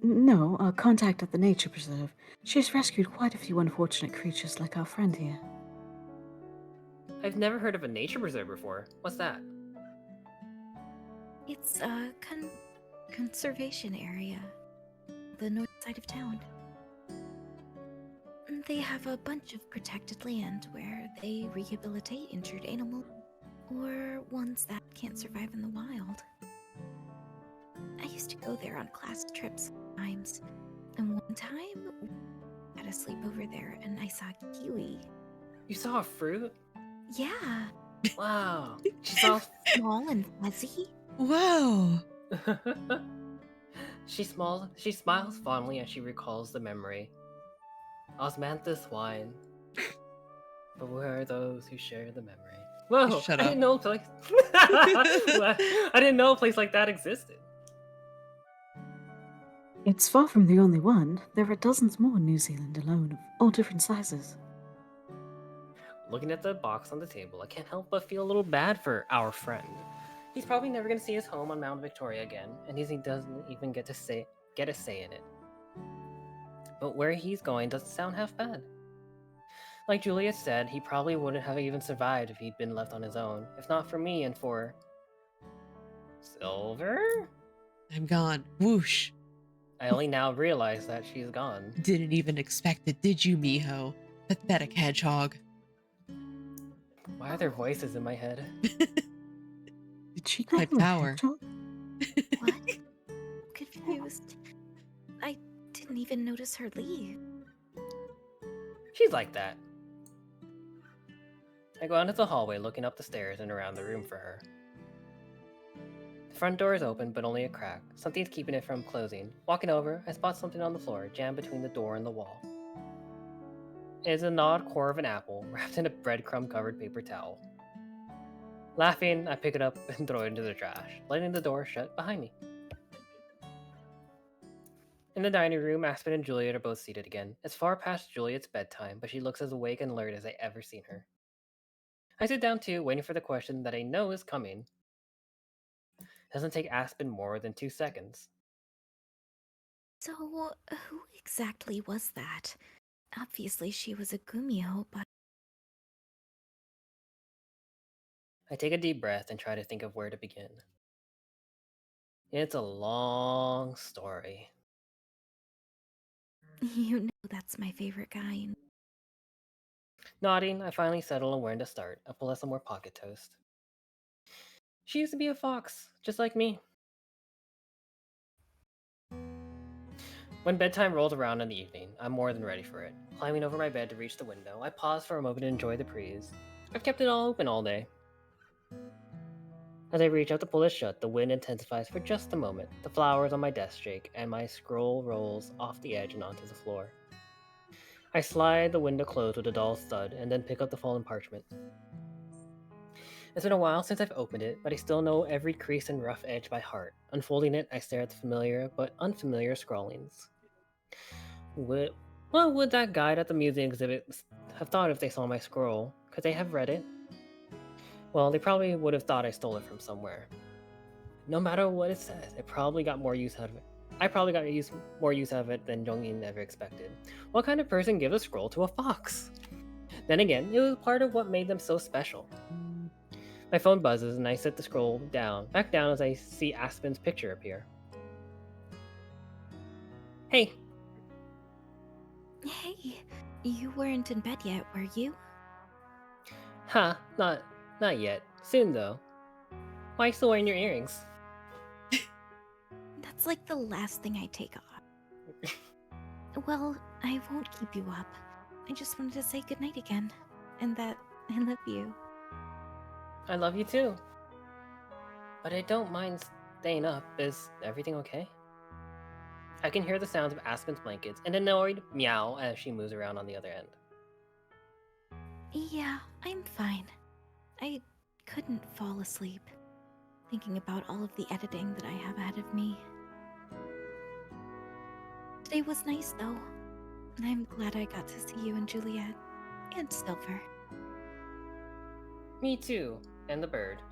E: No, a contact at the nature preserve. She's rescued quite a few unfortunate creatures like our friend here.
B: I've never heard of a nature preserve before. What's that?
H: It's a conservation area, the north side of town. They have a bunch of protected land where they rehabilitate injured animals or ones that can't survive in the wild. I used to go there on class trips sometimes, and one time I had a sleepover there and I saw a kiwi.
B: You saw a fruit?
H: Yeah,
B: Wow. She saw.
H: small and fuzzy.
A: Wow.
B: She smiles fondly as she recalls the memory. Osmanthus wine. But where are those who share the memory? Whoa!
A: Shut
B: I
A: up.
B: didn't know a place. I didn't know a place like that existed.
E: It's far from the only one. There are dozens more in New Zealand alone, of all different sizes.
B: Looking at the box on the table, I can't help but feel a little bad for our friend. He's probably never going to see his home on Mount Victoria again, and he doesn't even get a say in it. But where he's going doesn't sound half bad. Like Juliet said, he probably wouldn't have even survived if he'd been left on his own, if not for me and for... Silver?
A: I'm gone. Whoosh.
B: I only now realize that she's gone.
A: Didn't even expect it, did you, Miho? Pathetic hedgehog.
B: Why are there voices in my head?
E: Did she call
A: My
E: you a
A: power.
E: hedgehog?
H: What? Confused. I didn't even notice her leave.
B: She's like that. I go out into the hallway, looking up the stairs and around the room for her. The front door is open, but only a crack. Something's keeping it from closing. Walking over, I spot something on the floor, jammed between the door and the wall. It is a gnawed core of an apple, wrapped in a breadcrumb-covered paper towel. Laughing, I pick it up and throw it into the trash, letting the door shut behind me. In the dining room, Aspen and Juliet are both seated again. It's far past Juliet's bedtime, but she looks as awake and alert as I ever seen her. I sit down too, waiting for the question that I know is coming. It doesn't take Aspen more than 2 seconds.
H: So, who exactly was that? Obviously, she was a Gumio, but
B: I take a deep breath and try to think of where to begin. It's a long story.
H: you know that's my favorite kind.
B: Nodding, I finally settle on where to start. I pull out some more pocket toast. She used to be a fox, just like me. When bedtime rolls around in the evening, I'm more than ready for it. Climbing over my bed to reach the window, I pause for a moment to enjoy the breeze. I've kept it all open all day. As I reach out to pull it shut, the wind intensifies for just a moment. The flowers on my desk shake, and my scroll rolls off the edge and onto the floor. I slide the window closed with a dull thud and then pick up the fallen parchment. It's been a while since I've opened it, but I still know every crease and rough edge by heart. Unfolding it, I stare at the familiar but unfamiliar scrawlings. What would that guide at the museum exhibit have thought if they saw my scroll? Could they have read it? Well, they probably would have thought I stole it from somewhere. No matter what it says, I probably got more use out of it. More use out of it than Jongin ever expected. What kind of person gives a scroll to a fox? Then again, it was part of what made them so special. My phone buzzes and I set the scroll back down as I see Aspen's picture appear. Hey.
H: Hey, you weren't in bed yet, were you?
B: Huh, not yet. Soon though. Why are you still wearing your earrings?
H: That's like the last thing I take off. Well, I won't keep you up. I just wanted to say goodnight again. And that I love you.
B: I love you too. But I don't mind staying up. Is everything okay? I can hear the sounds of Aspen's blankets and an annoyed meow as she moves around on the other end.
H: Yeah, I'm fine. I couldn't fall asleep, thinking about all of the editing that I have ahead of me. Today was nice though. I'm glad I got to see you and Juliet. And Silver.
B: Me too. And the bird.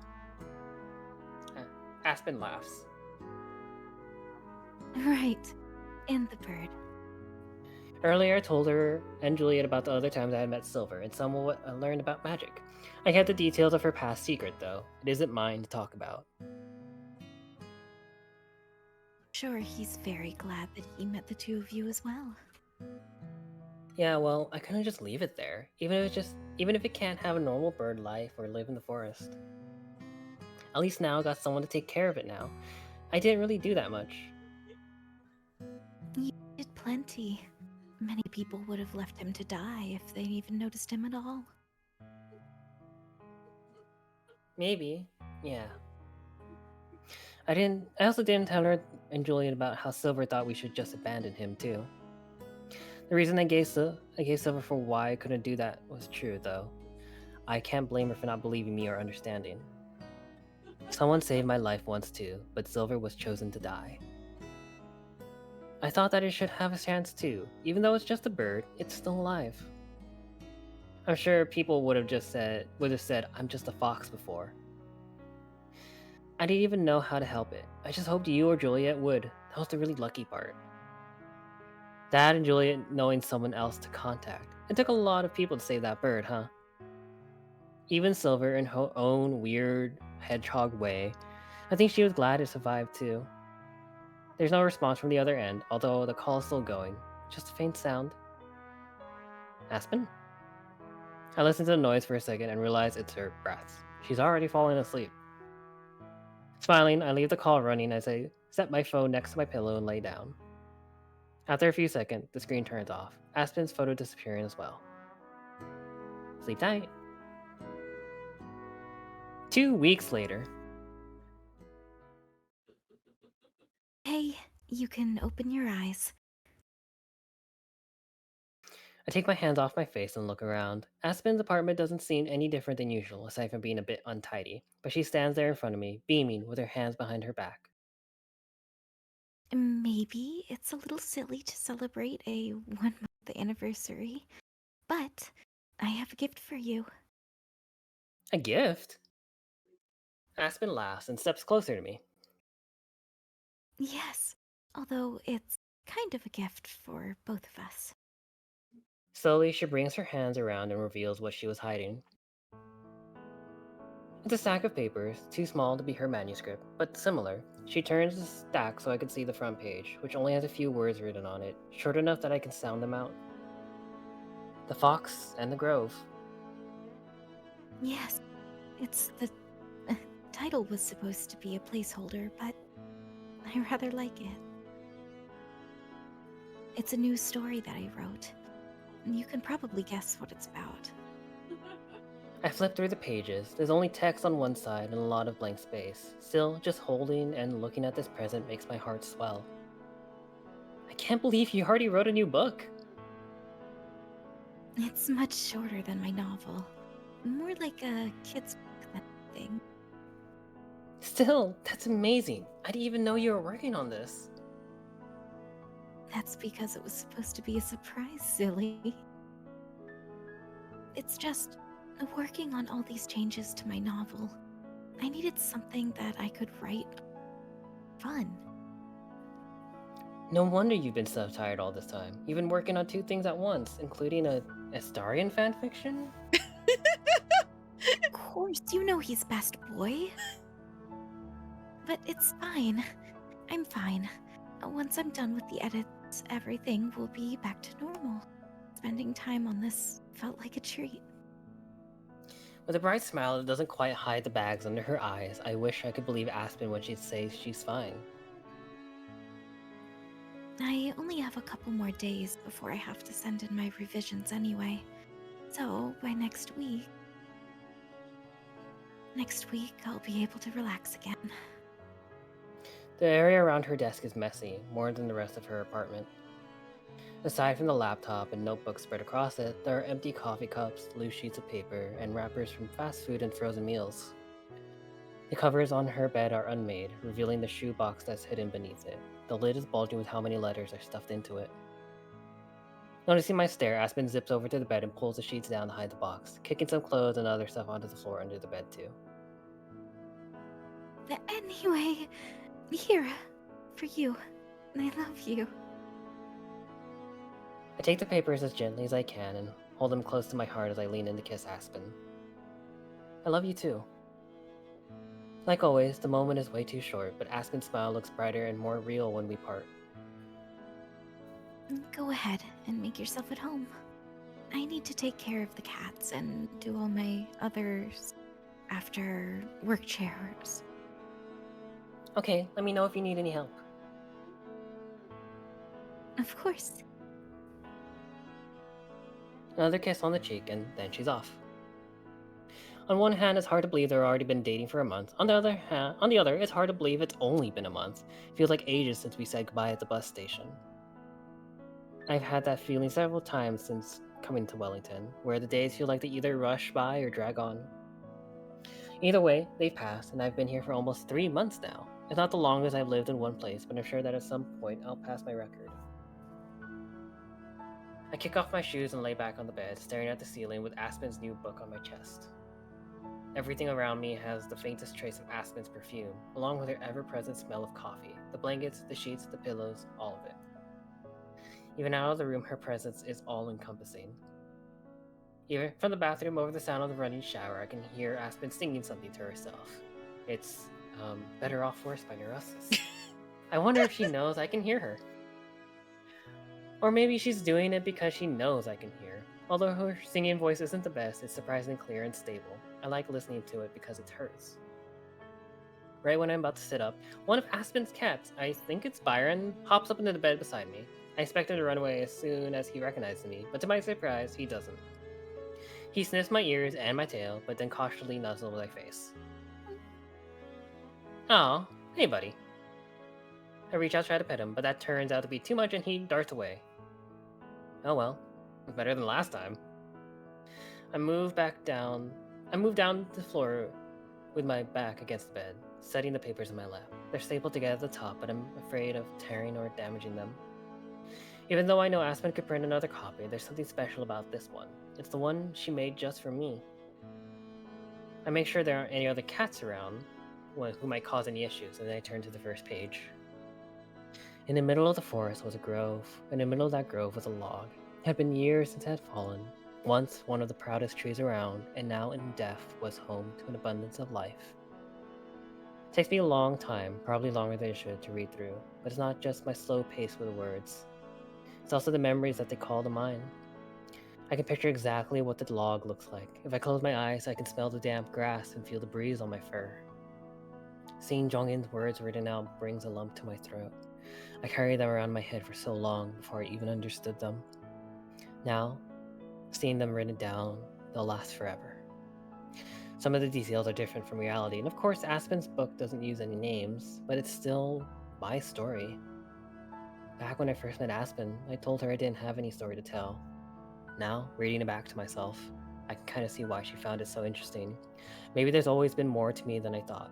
B: Aspen laughs.
H: Right. And the bird.
B: Earlier, I told her and Juliet about the other times I had met Silver and some of what I learned about magic. I kept the details of her past secret, though. It isn't mine to talk about.
H: Sure, he's very glad that he met the two of you as well.
B: Yeah, well, I couldn't just leave it there, even if it can't have a normal bird life or live in the forest. At least now I got someone to take care of it now. I didn't really do that much.
H: You did plenty. Many people would have left him to die if they'd even noticed him at all.
B: Maybe, yeah. I also didn't tell her and Juliet about how Silver thought we should just abandon him too. The reason I gave Silver for why I couldn't do that was true, though. I can't blame her for not believing me or understanding. Someone saved my life once too, but Silver was chosen to die. I thought that it should have a chance too. Even though it's just a bird, it's still alive. I'm sure people would have said, I'm just a fox before. I didn't even know how to help it. I just hoped you or Juliet would. That was the really lucky part. Dad and Juliet knowing someone else to contact. It took a lot of people to save that bird, huh? Even Silver in her own weird hedgehog way. I think she was glad it survived too. There's no response from the other end, although the call is still going. Just a faint sound. Aspen? I listen to the noise for a second and realize it's her breath. She's already fallen asleep. Smiling, I leave the call running as I set my phone next to my pillow and lay down. After a few seconds, the screen turns off. Aspen's photo disappearing as well. Sleep tight. 2 weeks later.
H: Hey, you can open your eyes.
B: I take my hands off my face and look around. Aspen's apartment doesn't seem any different than usual, aside from being a bit untidy, but she stands there in front of me, beaming with her hands behind her back.
H: Maybe it's a little silly to celebrate a 1-month anniversary, but I have a gift for you.
B: A gift? Aspen laughs and steps closer to me.
H: Yes, although it's kind of a gift for both of us.
B: Slowly, she brings her hands around and reveals what she was hiding. It's a stack of papers, too small to be her manuscript, but similar. She turns the stack so I can see the front page, which only has a few words written on it, short enough that I can sound them out. The Fox and the Grove.
H: Yes, it's the title was supposed to be a placeholder, but I rather like it. It's a new story that I wrote. You can probably guess what it's about.
B: I flip through the pages. There's only text on one side and a lot of blank space. Still, just holding and looking at this present makes my heart swell. I can't believe you already wrote a new book.
H: It's much shorter than my novel. More like a kid's book than anything.
B: Still, that's amazing. I didn't even know you were working on this.
H: That's because it was supposed to be a surprise, silly. It's just, working on all these changes to my novel, I needed something that I could write fun.
B: No wonder you've been so tired all this time. You've been working on 2 things at once, including a Astarian fanfiction?
H: Of course, you know he's best boy. But it's fine. I'm fine. Once I'm done with the edits, everything will be back to normal. Spending time on this felt like a treat.
B: With a bright smile that doesn't quite hide the bags under her eyes, I wish I could believe Aspen when she says she's fine.
H: I only have a couple more days before I have to send in my revisions anyway. So, by next week, I'll be able to relax again.
B: The area around her desk is messy, more than the rest of her apartment. Aside from the laptop and notebooks spread across it, there are empty coffee cups, loose sheets of paper, and wrappers from fast food and frozen meals. The covers on her bed are unmade, revealing the shoebox that's hidden beneath it. The lid is bulging with how many letters are stuffed into it. Noticing my stare, Aspen zips over to the bed and pulls the sheets down to hide the box, kicking some clothes and other stuff onto the floor under the bed too.
H: Anyway, here, for you. I love you.
B: I take the papers as gently as I can and hold them close to my heart as I lean in to kiss Aspen. I love you too. Like always, the moment is way too short, but Aspen's smile looks brighter and more real when we part.
H: Go ahead and make yourself at home. I need to take care of the cats and do all my others after work chores.
B: Okay, let me know if you need any help.
H: Of course.
B: Another kiss on the cheek, and then she's off. On one hand, it's hard to believe they've already been dating for a month. On the other, it's hard to believe it's only been a month. It feels like ages since we said goodbye at the bus station. I've had that feeling several times since coming to Wellington, where the days feel like they either rush by or drag on. Either way, they've passed, and I've been here for almost 3 months now. It's not the longest I've lived in one place, but I'm sure that at some point I'll pass my record. I kick off my shoes and lay back on the bed, staring at the ceiling with Aspen's new book on my chest. Everything around me has the faintest trace of Aspen's perfume, along with her ever-present smell of coffee. The blankets, the sheets, the pillows, all of it. Even out of the room, her presence is all-encompassing. Even from the bathroom over the sound of the running shower, I can hear Aspen singing something to herself. It's, Better Off Worse by Neurosis. I wonder if she knows I can hear her. Or maybe she's doing it because she knows I can hear. Although her singing voice isn't the best, it's surprisingly clear and stable. I like listening to it because it's hers. Right when I'm about to sit up, one of Aspen's cats, I think it's Byron, hops up into the bed beside me. I expect him to run away as soon as he recognizes me, but to my surprise, he doesn't. He sniffs my ears and my tail, but then cautiously nuzzles my face. Aw, hey buddy. I reach out to try to pet him, but that turns out to be too much and he darts away. Oh well, better than last time. I move down to the floor with my back against the bed, setting the papers in my lap. They're stapled together at the top, but I'm afraid of tearing or damaging them. Even though I know Aspen could print another copy, there's something special about this one. It's the one she made just for me. I make sure there aren't any other cats around who might cause any issues, and then I turn to the first page. In the middle of the forest was a grove. In the middle of that grove was a log. It had been years since it had fallen. Once one of the proudest trees around, and now in death was home to an abundance of life. It takes me a long time, probably longer than it should, to read through, but it's not just my slow pace with the words. It's also the memories that they call to mind. I can picture exactly what the log looks like. If I close my eyes, I can smell the damp grass and feel the breeze on my fur. Seeing Jong-in's words written out brings a lump to my throat. I carried them around my head for so long before I even understood them. Now, seeing them written down, they'll last forever. Some of the details are different from reality, and of course Aspen's book doesn't use any names, but it's still my story. Back when I first met Aspen, I told her I didn't have any story to tell. Now, reading it back to myself, I can kind of see why she found it so interesting. Maybe there's always been more to me than I thought.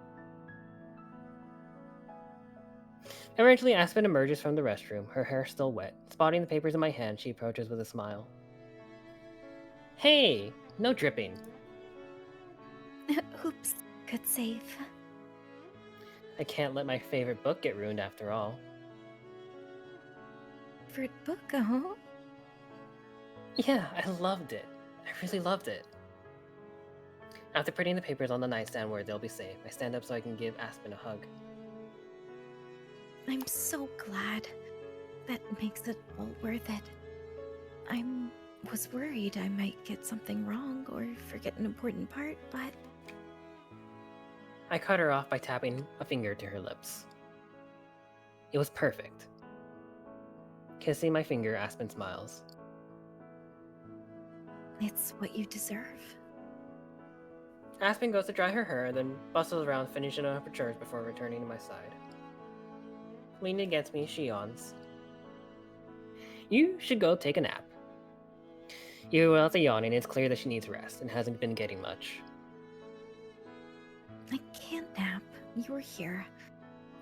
B: Eventually, Aspen emerges from the restroom, her hair still wet. Spotting the papers in my hand, she approaches with a smile. Hey, no dripping.
H: Oops, good save.
B: I can't let my favorite book get ruined after all.
H: Favorite book, huh?
B: Yeah, I loved it. I really loved it. After putting the papers on the nightstand where they'll be safe, I stand up so I can give Aspen a hug.
H: I'm so glad. That makes it all worth it. I was worried I might get something wrong or forget an important part, but
B: I cut her off by tapping a finger to her lips. It was perfect. Kissing my finger, Aspen smiles.
H: it's what you deserve.
B: Aspen goes to dry her hair, then bustles around finishing up her chores before returning to my side. Leaning against me, she yawns. You should go take a nap. Even without the yawning, it's clear that she needs rest and hasn't been getting much.
H: I can't nap. You were here.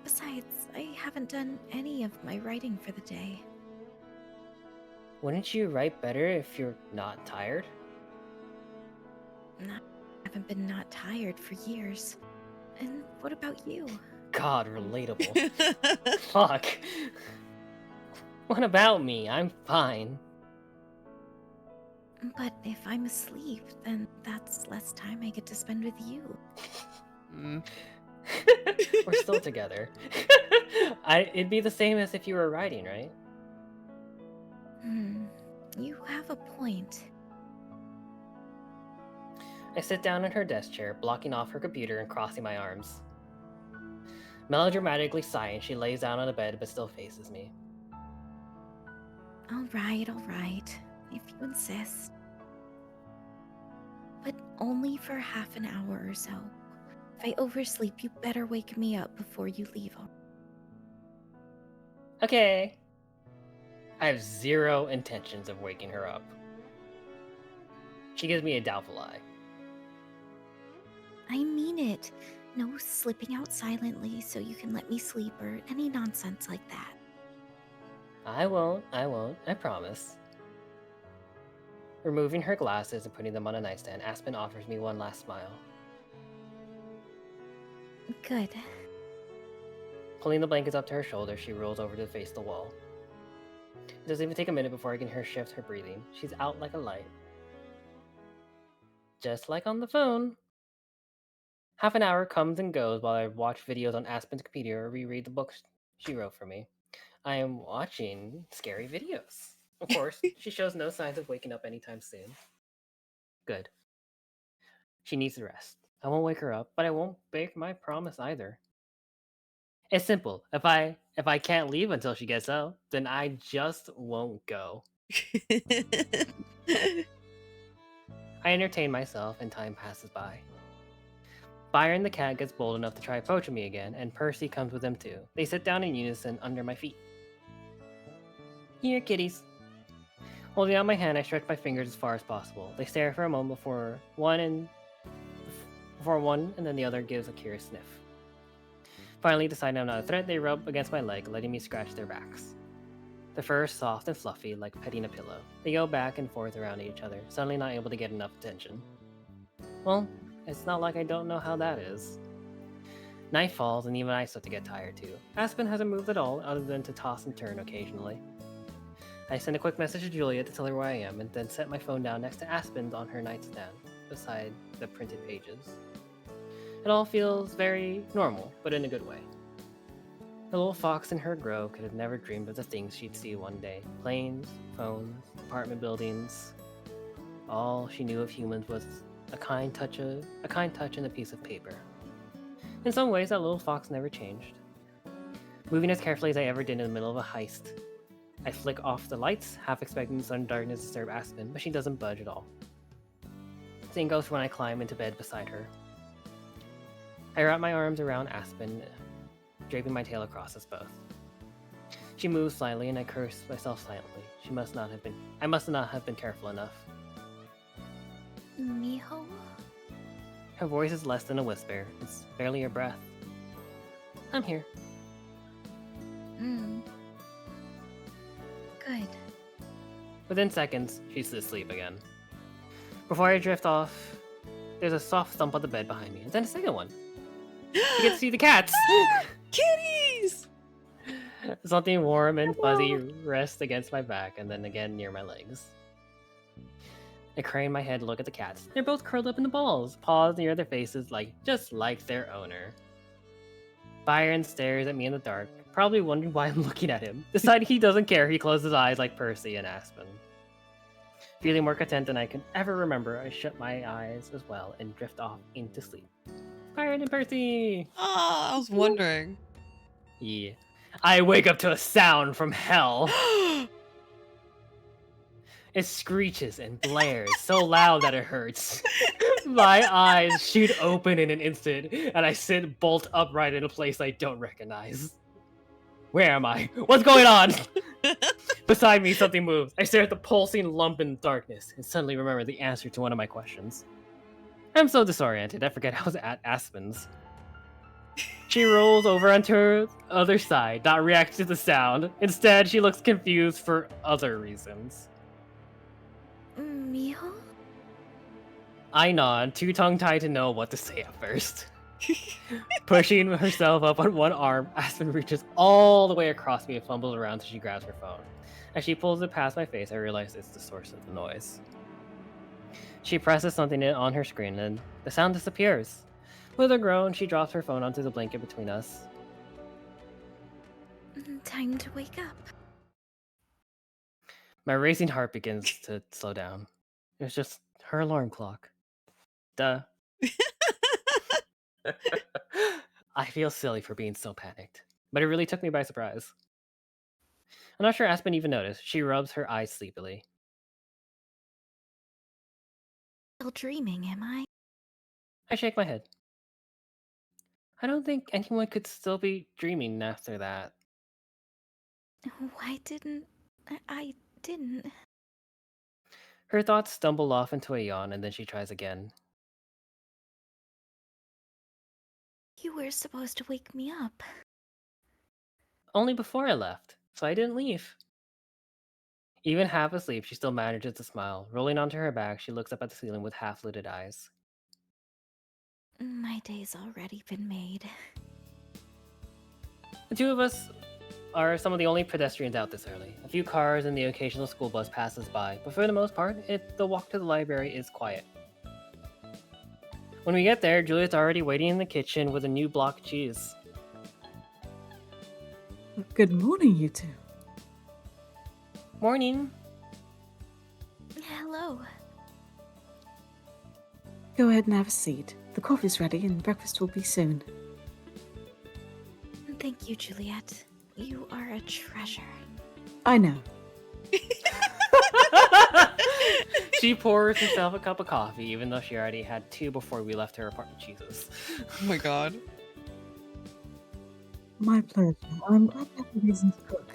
H: Besides, I haven't done any of my writing for the day.
B: Wouldn't you write better if you're not tired?
H: I haven't been not tired for years. And what about you?
B: God, relatable. Fuck. What about me? I'm fine.
H: But if I'm asleep, then that's less time I get to spend with you.
B: We're still together. It'd be the same as if you were writing, right?
H: You have a point.
B: I sit down in her desk chair, blocking off her computer and crossing my arms. Melodramatically sighing, she lays down on the bed but still faces me.
H: All right, if you insist. But only for half an hour or so. If I oversleep, you better wake me up before you leave.
B: Okay. I have zero intentions of waking her up. She gives me a doubtful eye.
H: I mean it. No slipping out silently so you can let me sleep or any nonsense like that.
B: I won't, I promise. Removing her glasses and putting them on a nightstand, Aspen offers me one last smile.
H: Good.
B: Pulling the blankets up to her shoulder, she rolls over to face the wall. It doesn't even take a minute before I can hear her shift her breathing. She's out like a light. Just like on the phone. Half an hour comes and goes while I watch videos on Aspen's computer or reread the books she wrote for me. I am watching scary videos. Of course, she shows no signs of waking up anytime soon. Good. She needs the rest. I won't wake her up, but I won't break my promise either. It's simple. If I can't leave until she gets up, then I just won't go. I entertain myself and time passes by. Byron the cat gets bold enough to try approaching me again, and Percy comes with him too. They sit down in unison under my feet. Here, kitties. Holding out my hand, I stretch my fingers as far as possible. They stare for a moment before one and then the other gives a curious sniff. Finally, deciding I'm not a threat, they rub against my leg, letting me scratch their backs. The fur is soft and fluffy, like petting a pillow. They go back and forth around each other, suddenly not able to get enough attention. Well, it's not like I don't know how that is. Night falls, and even I start to get tired too. Aspen hasn't moved at all, other than to toss and turn occasionally. I send a quick message to Julia to tell her where I am, and then set my phone down next to Aspen's on her nightstand, beside the printed pages. It all feels very normal, but in a good way. The little fox in her grow could have never dreamed of the things she'd see one day. Planes, phones, apartment buildings. All she knew of humans was a kind touch and a piece of paper. In some ways, that little fox never changed. Moving as carefully as I ever did in the middle of a heist. I flick off the lights, half expecting the sudden darkness to disturb Aspen, but she doesn't budge at all. Same goes for when I climb into bed beside her. I wrap my arms around Aspen, draping my tail across us both. She moves slightly, and I curse myself silently. I must not have been careful enough.
H: Miho?
B: Her voice is less than a whisper. It's barely a breath. I'm here.
H: Good.
B: Within seconds, she's asleep again. Before I drift off, there's a soft thump on the bed behind me, and then a second one. You get to see the cats!
A: Kitties!
B: Something warm and fuzzy rests against my back, and then again near my legs. I crane my head to look at the cats. They're both curled up in the balls, paws near their faces, just like their owner. Byron stares at me in the dark, probably wondering why I'm looking at him. Deciding he doesn't care, he closes his eyes like Percy and Aspen. Feeling more content than I can ever remember, I shut my eyes as well and drift off into sleep. Byron and Percy!
A: Oh, I was wondering.
B: Yeah. I wake up to a sound from hell. It screeches and blares so loud that it hurts. My eyes shoot open in an instant, and I sit bolt upright in a place I don't recognize. Where am I? What's going on? Beside me, something moves. I stare at the pulsing lump in the darkness, and suddenly remember the answer to one of my questions. I'm so disoriented, I forget I was at Aspen's. She rolls over onto her other side, not reacting to the sound. Instead, she looks confused for other reasons.
H: Miho?
B: I nod, too tongue-tied to know what to say at first. Pushing herself up on one arm, Aspen reaches all the way across me and fumbles around till she grabs her phone. As she pulls it past my face, I realize it's the source of the noise. She presses something on her screen and the sound disappears. With a groan, she drops her phone onto the blanket between us.
H: Time to wake up.
B: My racing heart begins to slow down. It was just her alarm clock. Duh. I feel silly for being so panicked, but it really took me by surprise. I'm not sure Aspen even noticed. She rubs her eyes sleepily.
H: Still dreaming, am I?
B: I shake my head. I don't think anyone could still be dreaming after that.
H: Why didn't... I didn't...
B: Her thoughts stumble off into a yawn, and then she tries again.
H: You were supposed to wake me up.
B: Only before I left, so I didn't leave. Even half asleep, she still manages to smile. Rolling onto her back, she looks up at the ceiling with half-lidded eyes.
H: My day's already been made.
B: The two of us are some of the only pedestrians out this early. A few cars and the occasional school bus passes by, but for the most part, the walk to the library is quiet. When we get there, Juliet's already waiting in the kitchen with a new block of cheese.
E: Good morning, you two.
B: Morning.
H: Hello.
E: Go ahead and have a seat. The coffee's ready and breakfast will be soon.
H: Thank you, Juliet. You are a treasure.
E: I know.
B: She pours herself a cup of coffee, even though she already had two before we left her apartment. Jesus.
A: Oh my god.
E: My pleasure. I'm glad to have a reason to cook.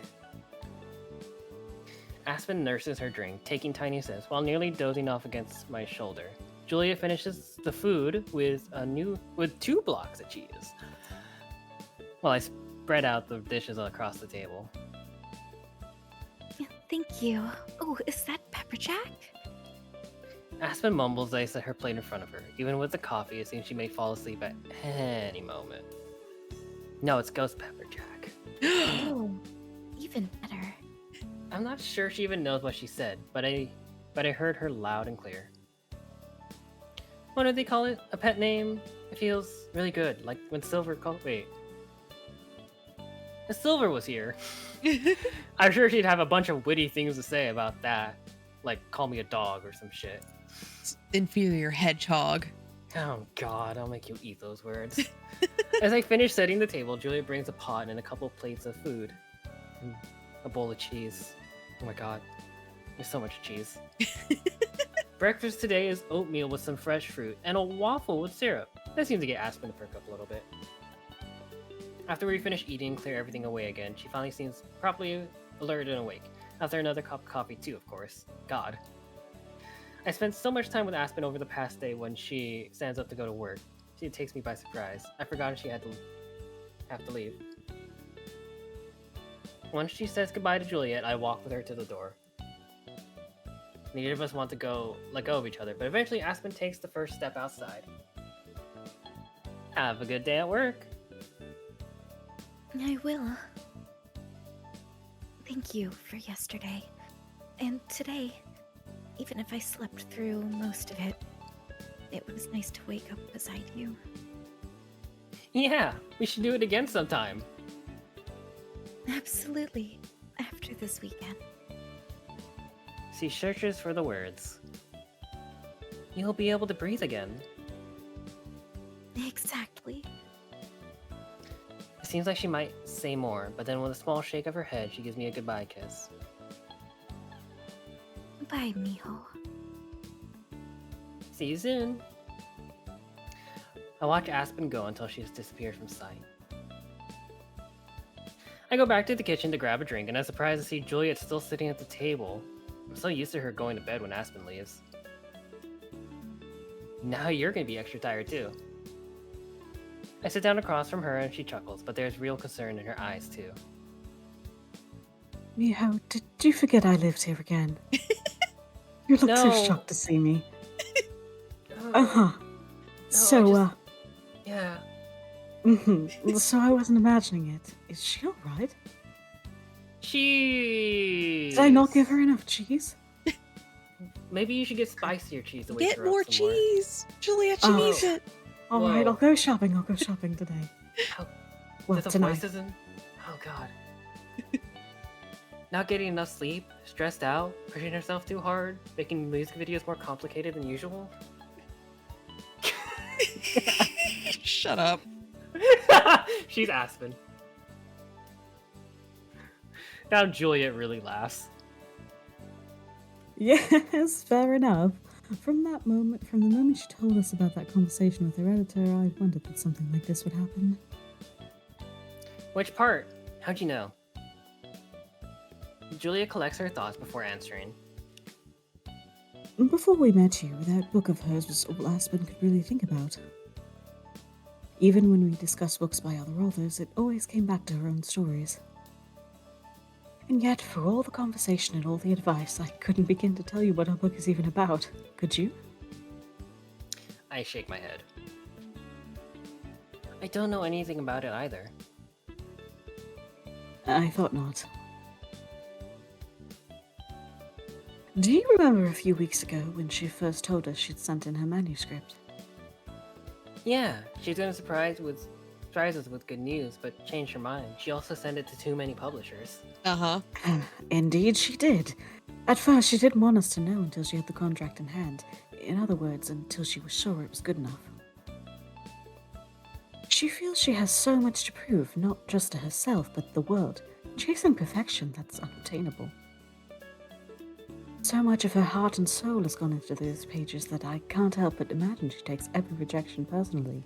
B: Aspen nurses her drink, taking tiny sips while nearly dozing off against my shoulder. Julia finishes the food with two blocks of cheese. While I spread out the dishes across the table.
H: Thank you. Oh, is that pepper jack?
B: Aspen mumbles as I set her plate in front of her. Even with the coffee, it seems she may fall asleep at any moment. No, it's ghost pepper jack.
H: Oh, even better.
B: I'm not sure she even knows what she said, but I heard her loud and clear. What did they call it? A pet name? It feels really good, like when Silver called. Wait. If Silver was here, I'm sure she'd have a bunch of witty things to say about that. Like, call me a dog or some shit.
A: Inferior hedgehog.
B: Oh god, I'll make you eat those words. As I finish setting the table, Julia brings a pot and a couple plates of food. And a bowl of cheese. Oh my god, there's so much cheese. Breakfast today is oatmeal with some fresh fruit and a waffle with syrup. That seems to get Aspen to perk up a little bit. After we finish eating and clear everything away again, she finally seems properly alert and awake. After another cup of coffee too, of course. God. I spent so much time with Aspen over the past day when she stands up to go to work. She takes me by surprise. I forgot she had to have to leave. Once she says goodbye to Juliet, I walk with her to the door. Neither of us want to let go of each other, but eventually Aspen takes the first step outside. Have a good day at work.
H: I will. Thank you for yesterday. And today, even if I slept through most of it, it was nice to wake up beside you.
B: Yeah, we should do it again sometime.
H: Absolutely. After this weekend.
B: She searches for the words. You'll be able to breathe again.
H: Exactly.
B: It seems like she might say more, but then with a small shake of her head, she gives me a goodbye kiss.
H: Bye, mijo.
B: See you soon. I watch Aspen go until she has disappeared from sight. I go back to the kitchen to grab a drink, and I'm surprised to see Juliet still sitting at the table. I'm so used to her going to bed when Aspen leaves. Now you're gonna be extra tired too. I sit down across from her and she chuckles, but there's real concern in her eyes too.
E: Miho, did you forget I lived here again? You look so
B: No.
E: shocked to see me.
B: No,
E: Uh-huh. So,
B: yeah.
E: So I wasn't imagining it. Is she alright?
B: Cheese!
E: Did I not give her enough cheese?
B: Maybe you should get spicier cheese to wake
A: Get
B: her
A: more
B: up some more.
A: cheese. Juliet, she
E: Oh.
A: needs it.
E: Alright,
B: Whoa.
E: I'll go shopping. I'll go shopping today.
B: How-
E: Well,
B: That the
E: tonight.
B: voice isn't? Oh god. Not getting enough sleep, stressed out, pushing herself too hard, making music videos more complicated than usual.
A: Shut up.
B: She's Aspen. Now Juliet really laughs.
E: Yes, fair enough. From the moment she told us about that conversation with her editor, I wondered that something like this would happen.
B: Which part? How'd you know? Julia collects her thoughts before answering.
E: Before we met you, that book of hers was all Aspen could really think about. Even when we discussed books by other authors, it always came back to her own stories. And yet, for all the conversation and all the advice, I couldn't begin to tell you what our book is even about. Could you?
B: I shake my head. I don't know anything about it either.
E: I thought not. Do you remember a few weeks ago when she first told us she'd sent in her manuscript?
B: Yeah, she's gonna surprise us with good news, but changed her mind. She also sent it to too many publishers.
A: Uh-huh.
E: Indeed, she did. At first, she didn't want us to know until she had the contract in hand. In other words, until she was sure it was good enough. She feels she has so much to prove, not just to herself, but the world. Chasing perfection, that's unobtainable. So much of her heart and soul has gone into those pages that I can't help but imagine she takes every rejection personally.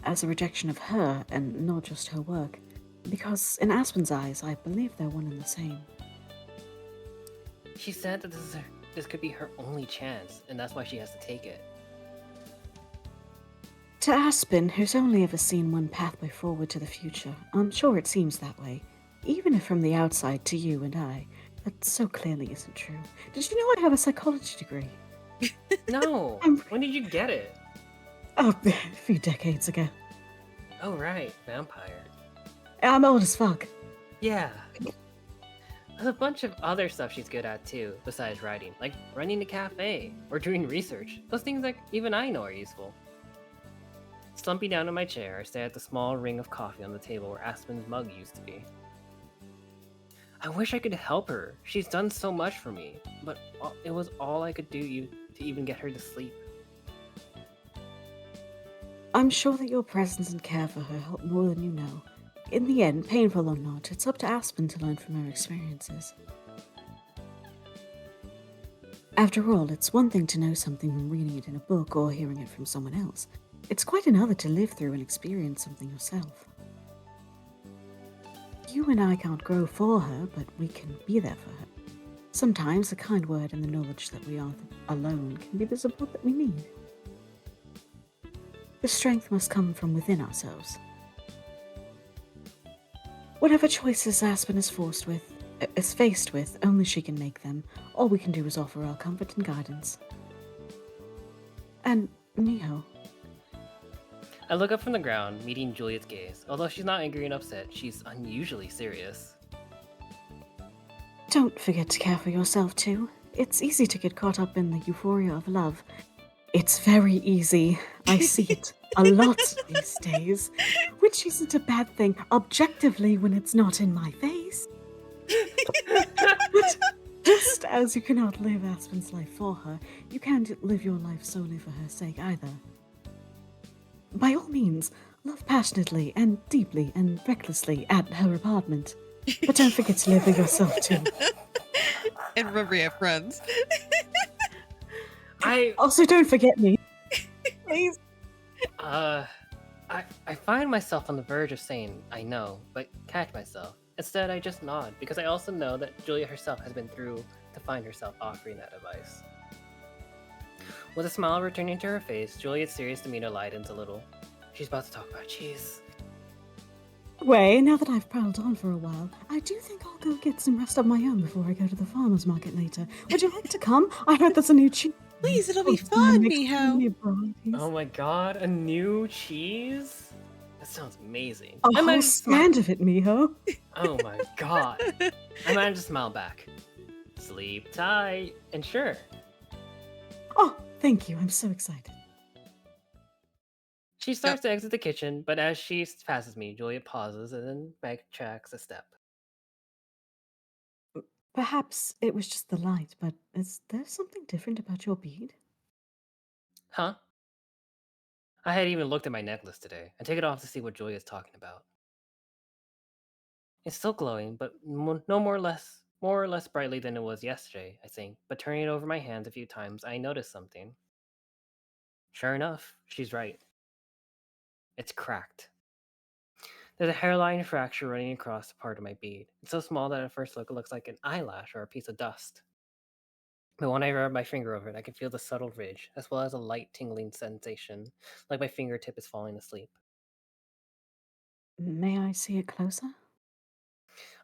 E: As a rejection of her, and not just her work. Because in Aspen's eyes, I believe they're one and the same.
B: She said that this could be her only chance, and that's why she has to take it.
E: To Aspen, who's only ever seen one pathway forward to the future, I'm sure it seems that way. Even if from the outside to you and I, that so clearly isn't true. Did you know I have a psychology degree?
B: No! When did you get it?
E: Oh, a few decades ago.
B: Oh right, vampire.
E: I'm old as fuck.
B: Yeah. There's a bunch of other stuff she's good at too, besides writing, like running a cafe or doing research. Those things that even I know are useful. Slumping down in my chair, I stare at the small ring of coffee on the table where Aspen's mug used to be. I wish I could help her. She's done so much for me, but it was all I could do to even get her to sleep.
E: I'm sure that your presence and care for her help more than you know. In the end, painful or not, it's up to Aspen to learn from her experiences. After all, it's one thing to know something from reading it in a book or hearing it from someone else. It's quite another to live through and experience something yourself. You and I can't grow for her, but we can be there for her. Sometimes a kind word and the knowledge that we aren't alone can be the support that we need. The strength must come from within ourselves. Whatever choices Aspen is faced with, only she can make them. All we can do is offer our comfort and guidance. And Miho.
B: I look up from the ground, meeting Juliet's gaze. Although she's not angry and upset, she's unusually serious.
E: Don't forget to care for yourself too. It's easy to get caught up in the euphoria of love. It's very easy. I see it a lot these days, which isn't a bad thing objectively when it's not in my face. But just as you cannot live Aspen's life for her, you can't live your life solely for her sake either. By all means, love passionately and deeply and recklessly at her apartment. But don't forget to live for yourself too.
A: And remember, you have friends.
E: Also, don't forget me. Please.
B: I find myself on the verge of saying I know, but catch myself. Instead, I just nod, because I also know that Julia herself has been through to find herself offering that advice. With a smile returning to her face, Juliet's serious demeanor lightens a little. She's about to talk about cheese.
E: Wait, now that I've prowled on for a while, I do think I'll go get some rest of my own before I go to the farmer's market later. Would you like to come? I heard there's a new cheese.
A: Please, it'll be fun, Miho.
B: Oh my god, a new cheese? That sounds amazing.
E: A whole stand of it, Miho.
B: Oh my god. I managed to smile back. Sleep tight, and sure.
E: Oh, thank you. I'm so excited.
B: She starts to exit the kitchen, but as she passes me, Juliet pauses and then backtracks a step.
E: Perhaps it was just the light, but is there something different about your bead?
B: Huh? I hadn't even looked at my necklace today. I take it off to see what Juliet's talking about. It's still glowing, but more or less brightly than it was yesterday, I think. But turning it over my hands a few times, I noticed something. Sure enough, she's right. It's cracked. There's a hairline fracture running across the part of my bead. It's so small that at first look it looks like an eyelash or a piece of dust. But when I rub my finger over it, I can feel the subtle ridge, as well as a light tingling sensation, like my fingertip is falling asleep.
E: May I see it closer?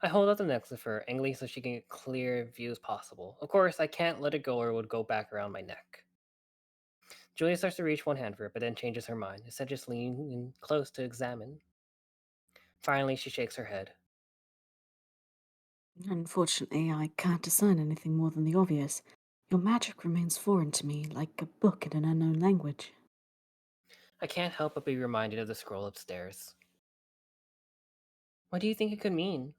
B: I hold out the necklace for her, angling so she can get clear views possible. Of course, I can't let it go or it would go back around my neck. Julia starts to reach one hand for it, but then changes her mind, instead just leaning in close to examine. Finally, she shakes her head.
E: Unfortunately, I can't discern anything more than the obvious. Your magic remains foreign to me, like a book in an unknown language.
B: I can't help but be reminded of the scroll upstairs. What do you think it could mean?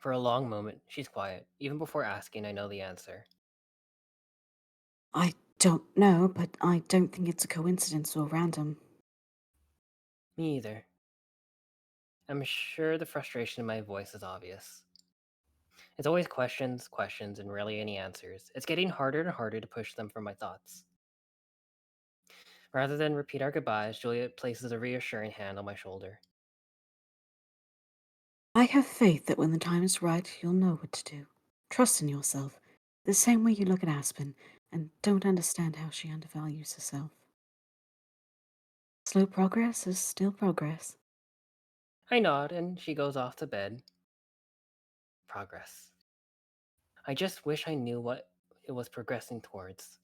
B: For a long moment, she's quiet. Even before asking, I know the answer.
E: I don't know, but I don't think it's a coincidence or random.
B: Me either. I'm sure the frustration in my voice is obvious. It's always questions, and rarely any answers. It's getting harder and harder to push them from my thoughts. Rather than repeat our goodbyes, Juliet places a reassuring hand on my shoulder.
E: I have faith that when the time is right, you'll know what to do. Trust in yourself, the same way you look at Aspen, and don't understand how she undervalues herself. Slow progress is still progress.
B: I nod, and she goes off to bed. Progress. I just wish I knew what it was progressing towards.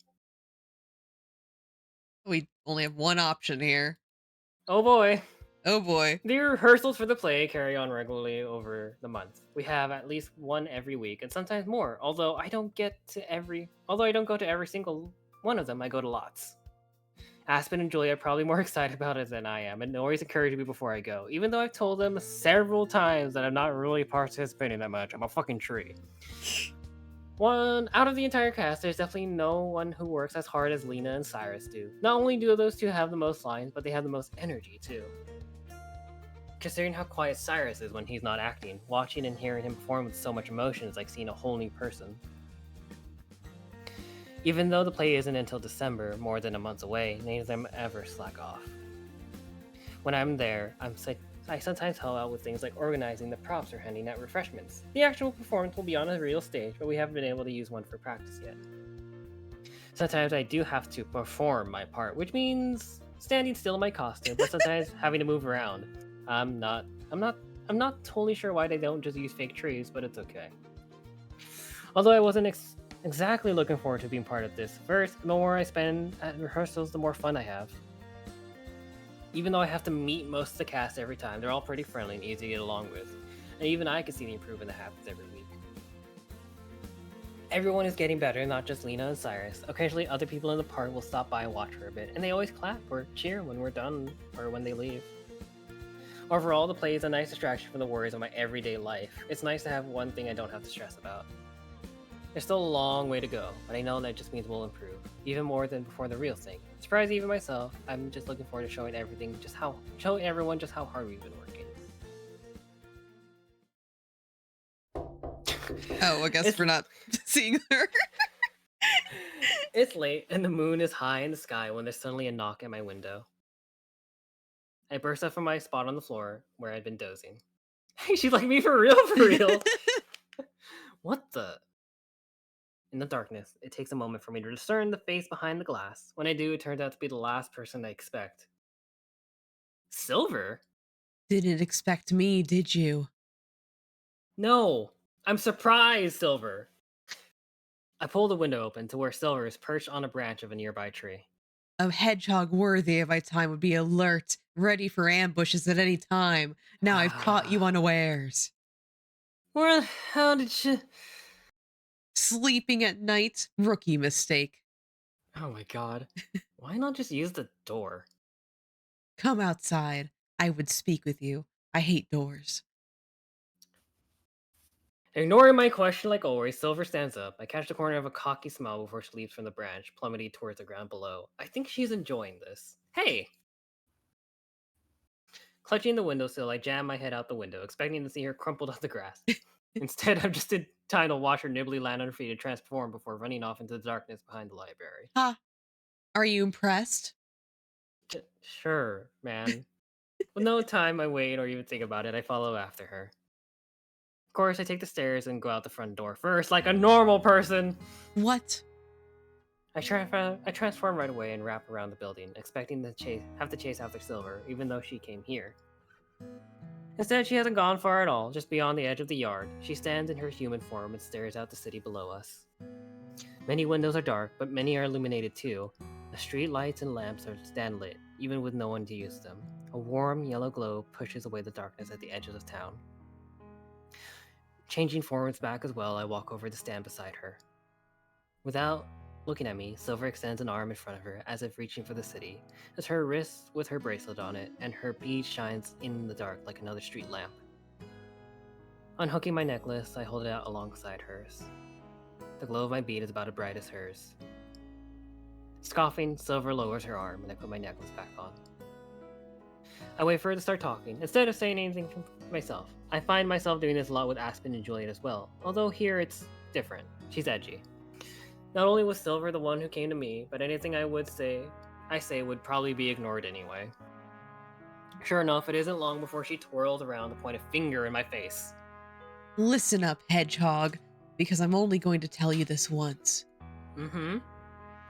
A: We only have one option here.
B: Oh boy.
A: Oh boy.
B: The rehearsals for the play carry on regularly over the month. We have at least one every week, and sometimes more. Although I don't go to every single one of them, I go to lots. Aspen and Julia are probably more excited about it than I am, and always encourage me before I go. Even though I've told them several times that I'm not really participating that much. I'm a fucking tree. Out of the entire cast, there's definitely no one who works as hard as Lena and Cyrus do. Not only do those two have the most lines, but they have the most energy too. Considering how quiet Cyrus is when he's not acting, watching and hearing him perform with so much emotion is like seeing a whole new person. Even though the play isn't until December, more than a month away, neither of them ever slack off. When I'm there, I sometimes help out with things like organizing the props or handing out refreshments. The actual performance will be on a real stage, but we haven't been able to use one for practice yet. Sometimes I do have to perform my part, which means standing still in my costume, but sometimes having to move around. I'm not totally sure why they don't just use fake trees, but it's okay. Although I wasn't exactly looking forward to being part of this. First, the more I spend at rehearsals, the more fun I have. Even though I have to meet most of the cast every time, they're all pretty friendly and easy to get along with. And even I can see the improvement that happens every week. Everyone is getting better, not just Lena and Cyrus. Occasionally, other people in the park will stop by and watch for a bit, and they always clap or cheer when we're done or when they leave. Overall, the play is a nice distraction from the worries of my everyday life. It's nice to have one thing I don't have to stress about. There's still a long way to go, but I know that just means we'll improve, even more than before the real thing. Surprise even myself, I'm just looking forward to showing everyone just how hard we've been working.
A: Oh, I guess we're not seeing her.
B: It's late, and the moon is high in the sky when there's suddenly a knock at my window. I burst up from my spot on the floor, where I'd been dozing. Hey, she's like me for real, for real! What the? In the darkness, it takes a moment for me to discern the face behind the glass. When I do, it turns out to be the last person I expect. Silver?
A: Didn't expect me, did you?
B: No! I'm surprised, Silver! I pull the window open to where Silver is perched on a branch of a nearby tree.
A: A hedgehog worthy of my time would be alert, ready for ambushes at any time. Now I've caught you unawares.
B: Where the hell did she...
A: Sleeping at night? Rookie mistake.
B: Oh my god. Why not just use the door?
A: Come outside. I would speak with you. I hate doors.
B: Ignoring my question like always, Silver stands up. I catch the corner of a cocky smile before she leaps from the branch, plummeting towards the ground below. I think she's enjoying this. Hey! Clutching the windowsill, I jam my head out the window, expecting to see her crumpled on the grass. Instead, I'm just in time to watch her nimbly land on her feet and transform before running off into the darkness behind the library.
A: Ha! Are you impressed?
B: Sure, man. With no time I wait or even think about it, I follow after her. Of course, I take the stairs and go out the front door first, like a normal person.
A: What?
B: I transform right away and wrap around the building, expecting to have to chase after Silver, even though she came here. Instead, she hasn't gone far at all, just beyond the edge of the yard. She stands in her human form and stares out the city below us. Many windows are dark, but many are illuminated too. The street lights and lamps stand lit, even with no one to use them. A warm yellow glow pushes away the darkness at the edges of town. Changing forwards back as well, I walk over to stand beside her. Without looking at me, Silver extends an arm in front of her, as if reaching for the city, as her wrist with her bracelet on it, and her bead shines in the dark like another street lamp. Unhooking my necklace, I hold it out alongside hers. The glow of my bead is about as bright as hers. Scoffing, Silver lowers her arm, and I put my necklace back on. I wait for her to start talking, instead of saying anything for myself. I find myself doing this a lot with Aspen and Juliet as well, although here it's different. She's edgy. Not only was Silver the one who came to me, but anything I say would probably be ignored anyway. Sure enough, it isn't long before she twirls around to point a finger in my face.
A: Listen up, hedgehog, because I'm only going to tell you this once.
B: Mm-hmm.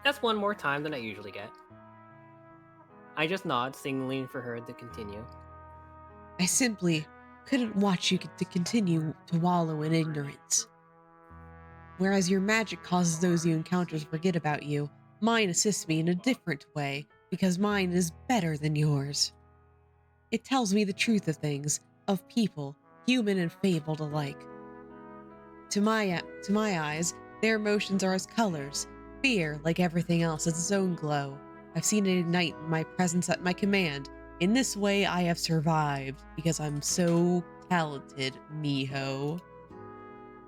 B: That's one more time than I usually get. I just nod, signaling for her to continue.
A: I simply couldn't watch you to continue to wallow in ignorance. Whereas your magic causes those you encounter to forget about you, mine assists me in a different way, because mine is better than yours. It tells me the truth of things, of people, human and fabled alike. To my eyes, their emotions are as colors. Fear, like everything else, has its own glow. I've seen it ignite my presence at my command. In this way, I have survived, because I'm so talented, Miho.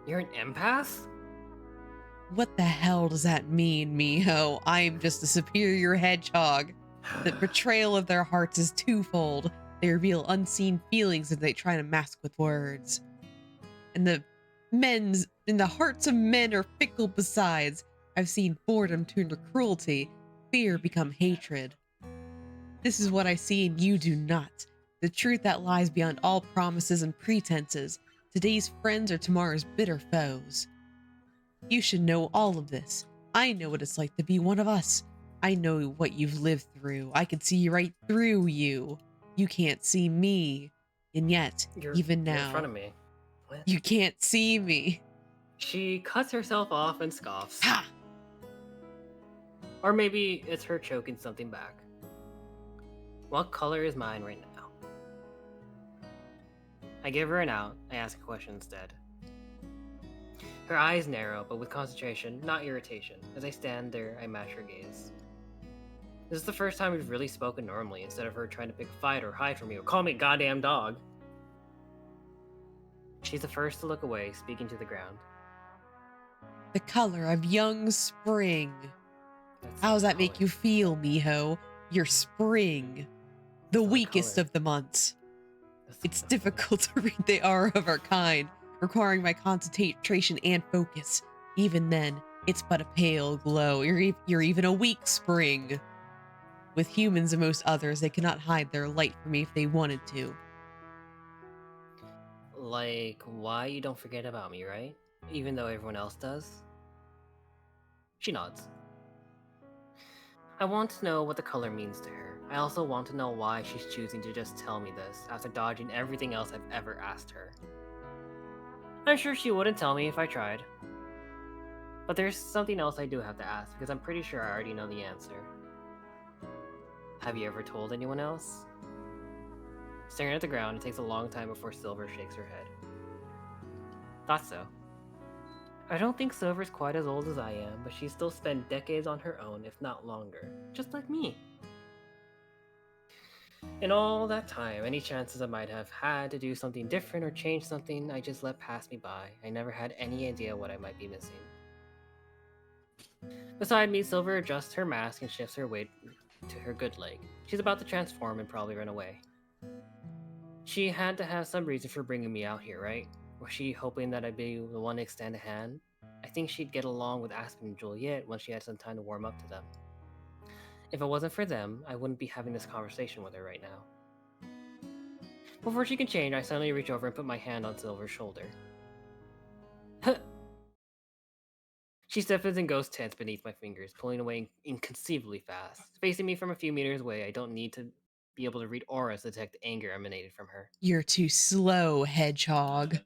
B: You're an empath?
A: What the hell does that mean, Miho? I'm just a superior hedgehog. The betrayal of their hearts is twofold. They reveal unseen feelings that they try to mask with words. And the hearts of men are fickle besides. I've seen boredom turn to cruelty, fear become hatred. This is what I see and you do not. The truth that lies beyond all promises and pretenses. Today's friends are tomorrow's bitter foes. You should know all of this. I know what it's like to be one of us. I know what you've lived through. I can see right through you. You can't see me. And yet, even
B: You're in front
A: now,
B: of me. What?
A: you can't see me.
B: She cuts herself off and scoffs.
A: Ha!
B: Or maybe it's her choking something back. What color is mine right now? I give her an out. I ask a question instead. Her eyes narrow, but with concentration, not irritation. As I stand there, I match her gaze. This is the first time we've really spoken normally, instead of her trying to pick a fight or hide from me or call me a goddamn dog. She's the first to look away, speaking to the ground.
A: The color of young spring.
B: That's
A: How does
B: the
A: that make
B: color.
A: you feel, Miho? You're spring. The
B: That's not
A: weakest
B: color.
A: of the months.
B: That's
A: It's
B: the
A: difficult to read the aura of our kind, requiring my concentration and focus. Even then, it's but a pale glow. You're even a weak spring. With humans and most others, they cannot hide their light from me if they wanted to.
B: Like, why you don't forget about me, right? Even though everyone else does? She nods. I want to know what the color means to her. I also want to know why she's choosing to just tell me this, after dodging everything else I've ever asked her. I'm sure she wouldn't tell me if I tried. But there's something else I do have to ask, because I'm pretty sure I already know the answer. Have you ever told anyone else? Staring at the ground, it takes a long time before Silver shakes her head. Thought so. I don't think Silver's quite as old as I am, but she's still spent decades on her own, if not longer. Just like me. In all that time, any chances I might have had to do something different or change something, I just let pass me by. I never had any idea what I might be missing. Beside me, Silver adjusts her mask and shifts her weight to her good leg. She's about to transform and probably run away. She had to have some reason for bringing me out here, right? Was she hoping that I'd be the one to extend a hand? I think she'd get along with Aspen and Juliet once she had some time to warm up to them. If it wasn't for them, I wouldn't be having this conversation with her right now. Before she can change, I suddenly reach over and put my hand on Silver's shoulder. She stiffens and goes tense beneath my fingers, pulling away inconceivably fast. Facing me from a few meters away, I don't need to be able to read auras to detect the anger emanated from her.
A: You're too slow, hedgehog.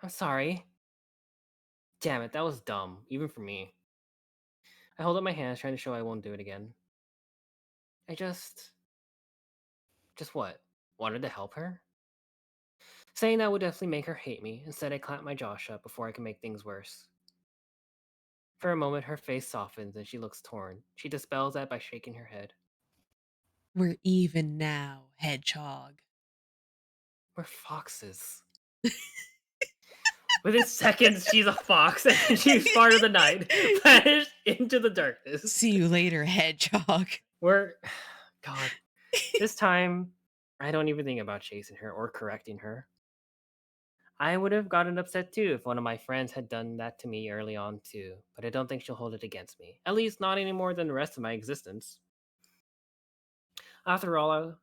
B: I'm sorry. Damn it, that was dumb, even for me. I hold up my hands, trying to show I won't do it again. I just what? Wanted to help her? Saying that would definitely make her hate me. Instead, I clamp my jaw shut before I can make things worse. For a moment, her face softens and she looks torn. She dispels that by shaking her head.
A: We're even now, hedgehog.
B: We're foxes. Within seconds, she's a fox and she's part of the night, vanished into the darkness.
A: See you later, hedgehog.
B: God. This time, I don't even think about chasing her or correcting her. I would have gotten upset too if one of my friends had done that to me early on too, but I don't think she'll hold it against me. At least not any more than the rest of my existence. After all,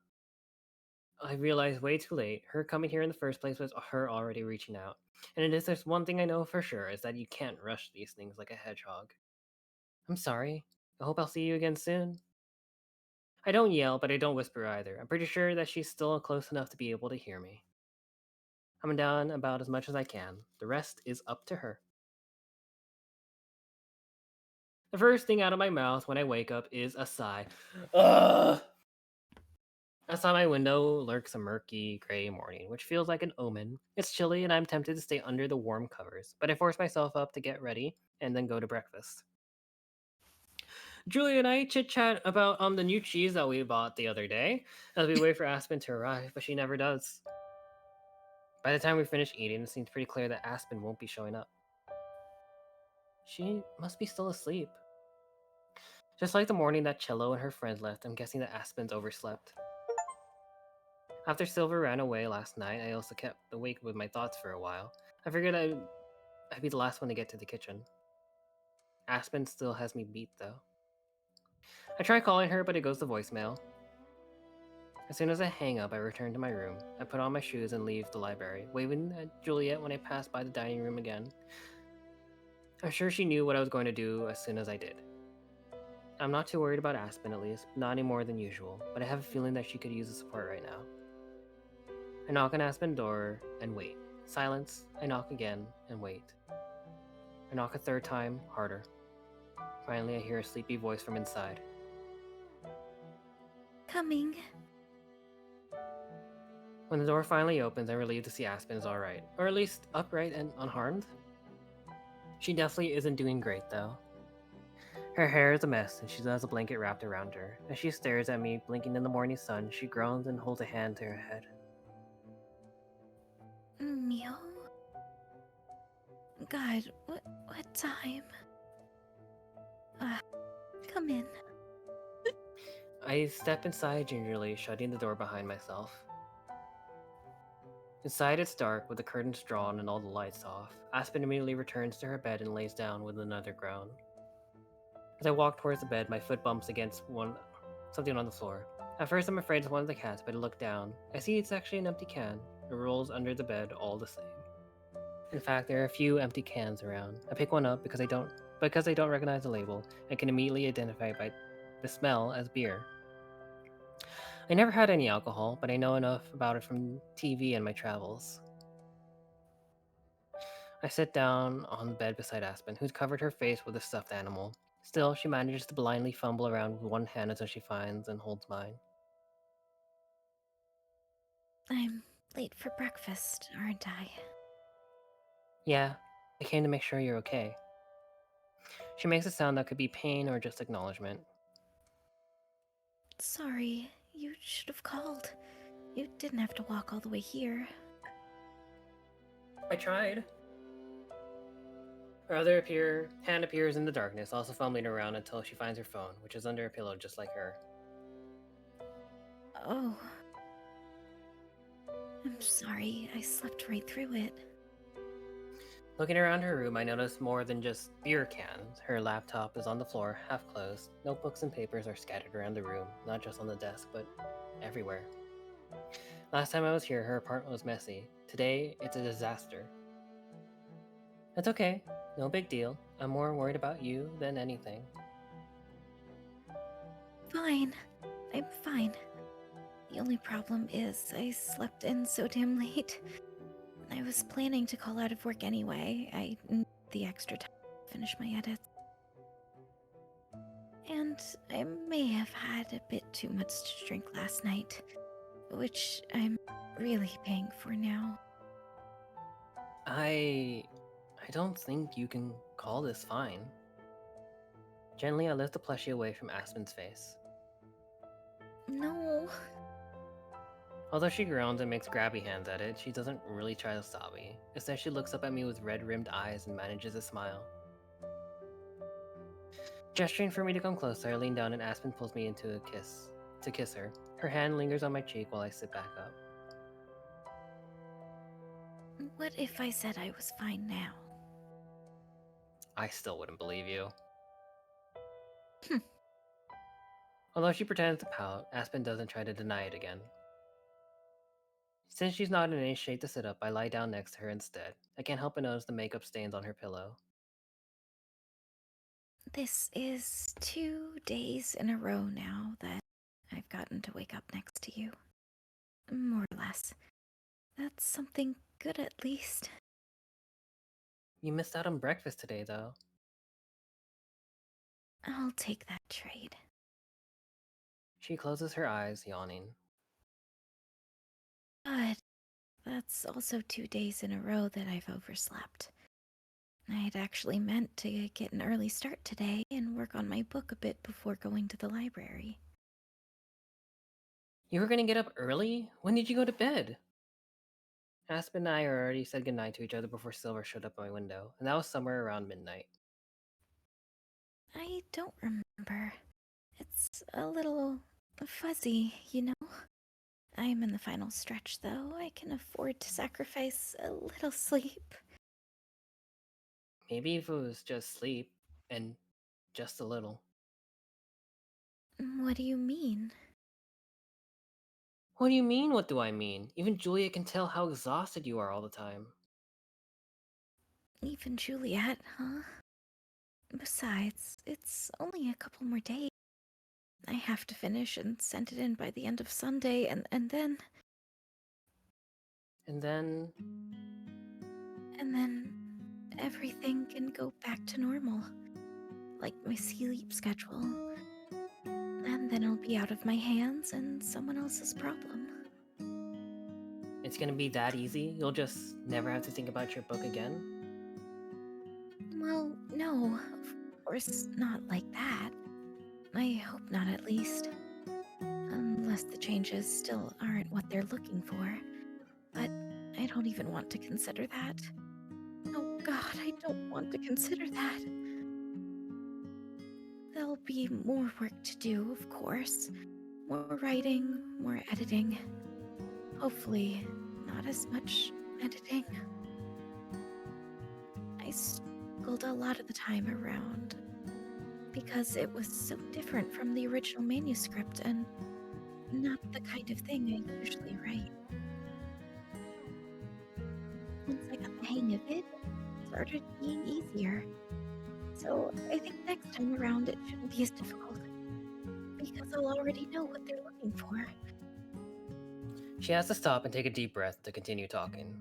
B: I realized way too late, her coming here in the first place was her already reaching out. And if there's one thing I know for sure, is that you can't rush these things like a hedgehog. I'm sorry. I hope I'll see you again soon. I don't yell, but I don't whisper either. I'm pretty sure that she's still close enough to be able to hear me. I'm done about as much as I can. The rest is up to her. The first thing out of my mouth when I wake up is a sigh. Ugh! Outside my window lurks a murky, gray morning, which feels like an omen. It's chilly and I'm tempted to stay under the warm covers, but I force myself up to get ready and then go to breakfast. Julia and I chit-chat about the new cheese that we bought the other day as we wait for Aspen to arrive, but she never does. By the time we finish eating, it seems pretty clear that Aspen won't be showing up. She must be still asleep. Just like the morning that Cello and her friend left, I'm guessing that Aspen's overslept. After Silver ran away last night, I also kept awake with my thoughts for a while. I figured I'd be the last one to get to the kitchen. Aspen still has me beat, though. I try calling her, but it goes to voicemail. As soon as I hang up, I return to my room. I put on my shoes and leave the library, waving at Juliet when I pass by the dining room again. I'm sure she knew what I was going to do as soon as I did. I'm not too worried about Aspen, at least, not any more than usual, but I have a feeling that she could use the support right now. I knock on Aspen's door and wait. Silence. I knock again and wait. I knock a third time, harder. Finally, I hear a sleepy voice from inside.
H: Coming.
B: When the door finally opens, I'm relieved to see Aspen is alright, or at least upright and unharmed. She definitely isn't doing great, though. Her hair is a mess, and she has a blanket wrapped around her. As she stares at me, blinking in the morning sun, she groans and holds a hand to her head.
H: Meow. God, what time? Come in.
B: I step inside gingerly, shutting the door behind myself. Inside it's dark, with the curtains drawn and all the lights off. Aspen immediately returns to her bed and lays down with another groan. As I walk towards the bed, my foot bumps against something on the floor. At first I'm afraid it's one of the cats, but I look down. I see it's actually an empty can. It rolls under the bed all the same. In fact, there are a few empty cans around. I pick one up because I don't recognize the label and can immediately identify it by the smell as beer. I never had any alcohol, but I know enough about it from TV and my travels. I sit down on the bed beside Aspen, who's covered her face with a stuffed animal. Still, she manages to blindly fumble around with one hand until she finds and holds mine.
H: I'm late for breakfast, aren't I?
B: Yeah, I came to make sure you're okay. She makes a sound that could be pain or just acknowledgement.
H: Sorry, you should have called. You didn't have to walk all the way here.
B: I tried. Her hand appears in the darkness, also fumbling around until she finds her phone, which is under a pillow just like her.
H: Oh. I'm sorry, I slept right through it.
B: Looking around her room, I notice more than just beer cans. Her laptop is on the floor, half closed. Notebooks and papers are scattered around the room, not just on the desk, but everywhere. Last time I was here, her apartment was messy. Today, it's a disaster. That's okay. No big deal. I'm more worried about you than anything.
H: Fine. I'm fine. The only problem is I slept in so damn late. I was planning to call out of work anyway. I need the extra time to finish my edits. And I may have had a bit too much to drink last night, which I'm really paying for now.
B: I don't think you can call this fine. Gently, I lift the plushie away from Aspen's face.
H: No.
B: Although she groans and makes grabby hands at it, she doesn't really try to stop me. Instead, she looks up at me with red-rimmed eyes and manages a smile. Gesturing for me to come closer, I lean down and Aspen pulls me into a kiss to kiss her. Her hand lingers on my cheek while I sit back up.
H: What if I said I was fine now?
B: I still wouldn't believe you.
H: Hm.
B: Although she pretends to pout, Aspen doesn't try to deny it again. Since she's not in any shape to sit up, I lie down next to her instead. I can't help but notice the makeup stains on her pillow.
H: This is 2 days in a row now that I've gotten to wake up next to you. More or less. That's something good at least.
B: You missed out on breakfast today, though.
H: I'll take that trade.
B: She closes her eyes, yawning.
H: But that's also 2 days in a row that I've overslept. I'd actually meant to get an early start today and work on my book a bit before going to the library.
B: You were gonna get up early? When did you go to bed? Aspen and I already said goodnight to each other before Silver showed up at my window, and that was somewhere around midnight.
H: I don't remember. It's a little fuzzy, you know? I'm in the final stretch, though. I can afford to sacrifice a little sleep.
B: Maybe if it was just sleep. And just a little.
H: What do you mean?
B: What do you mean, what do I mean? Even Juliet can tell how exhausted you are all the time.
H: Even Juliet, huh? Besides, it's only a couple more days. I have to finish and send it in by the end of Sunday, and then
B: And then...
H: everything can go back to normal. Like my sleep schedule. And then it'll be out of my hands and someone else's problem.
B: It's gonna be that easy? You'll just never have to think about your book again?
H: Well, no, of course not like that. I hope not, at least. Unless the changes still aren't what they're looking for. But I don't even want to consider that. Oh god, I don't want to consider that. There'll be more work to do, of course. More writing, more editing. Hopefully, not as much editing. I struggled a lot of the time around because it was so different from the original manuscript and not the kind of thing I usually write. Once I got the hang of it, it started being easier. So I think next time around it shouldn't be as difficult because I'll already know what they're looking for.
B: She has to stop and take a deep breath to continue talking.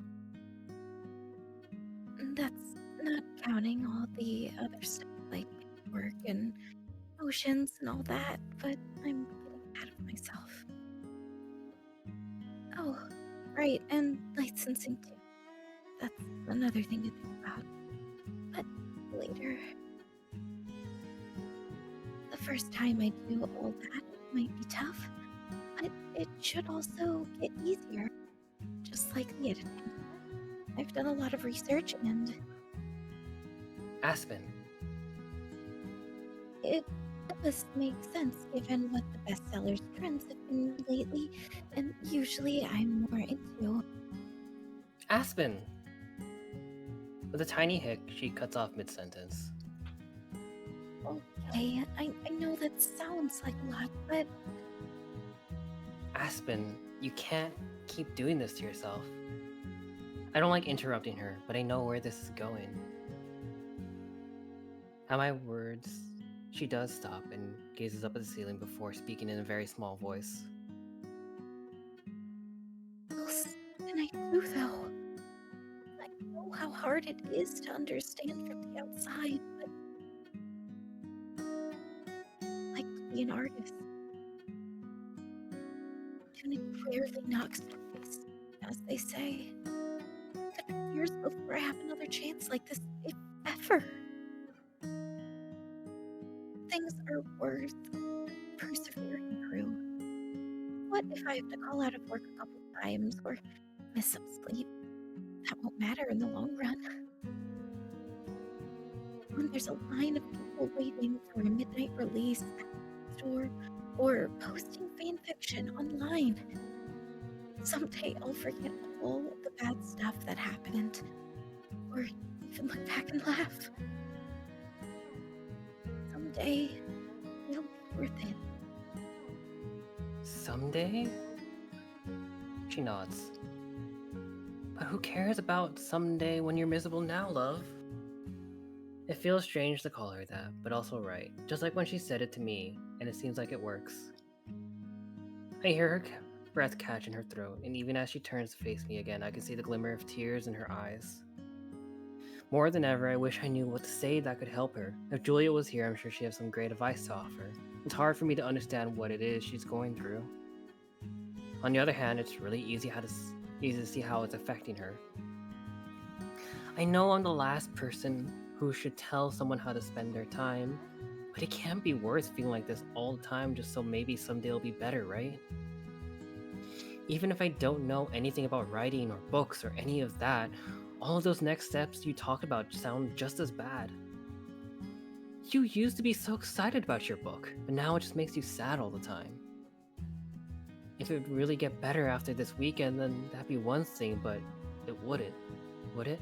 H: That's not counting all the other stuff like work and motions and all that, but I'm getting ahead of myself. Oh, right, and licensing too. That's another thing to think about. But later. The first time I do all that might be tough, but it should also get easier, just like the editing. I've done a lot of research and
B: Aspen,
H: it does make sense given what the bestsellers trends have been lately, and usually I'm more into.
B: Aspen! With a tiny hic, she cuts off mid-sentence.
H: Okay, I know that sounds like a lot, but
B: Aspen, you can't keep doing this to yourself. I don't like interrupting her, but I know where this is going. At my words, she does stop and gazes up at the ceiling before speaking in a very small voice.
H: what else can I do though? I know how hard it is to understand from the outside, but I like to be an artist. Tuning rarely knocks twice, as they say. Could be years before I have another chance like this, if ever. Things are worth persevering through. What if I have to call out of work a couple times or miss some sleep? That won't matter in the long run. When there's a line of people waiting for a midnight release at the store or posting fan fiction online. Someday I'll forget all of the bad stuff that happened, or even look back and laugh. Someday it'll be worth it.
B: Someday? She nods. But who cares about someday when you're miserable now, love? It feels strange to call her that, but also right. Just like when she said it to me, and it seems like it works. I hear her breath catch in her throat, and even as she turns to face me again, I can see the glimmer of tears in her eyes. More than ever, I wish I knew what to say that could help her. If Julia was here, I'm sure she has some great advice to offer. It's hard for me to understand what it is she's going through. On the other hand, it's really easy to see how it's affecting her. I know I'm the last person who should tell someone how to spend their time, but it can't be worth feeling like this all the time just so maybe someday it'll be better, right? Even if I don't know anything about writing or books or any of that, all of those next steps you talked about sound just as bad. You used to be so excited about your book, but now it just makes you sad all the time. If it would really get better after this weekend, then that'd be one thing, but it wouldn't, would it?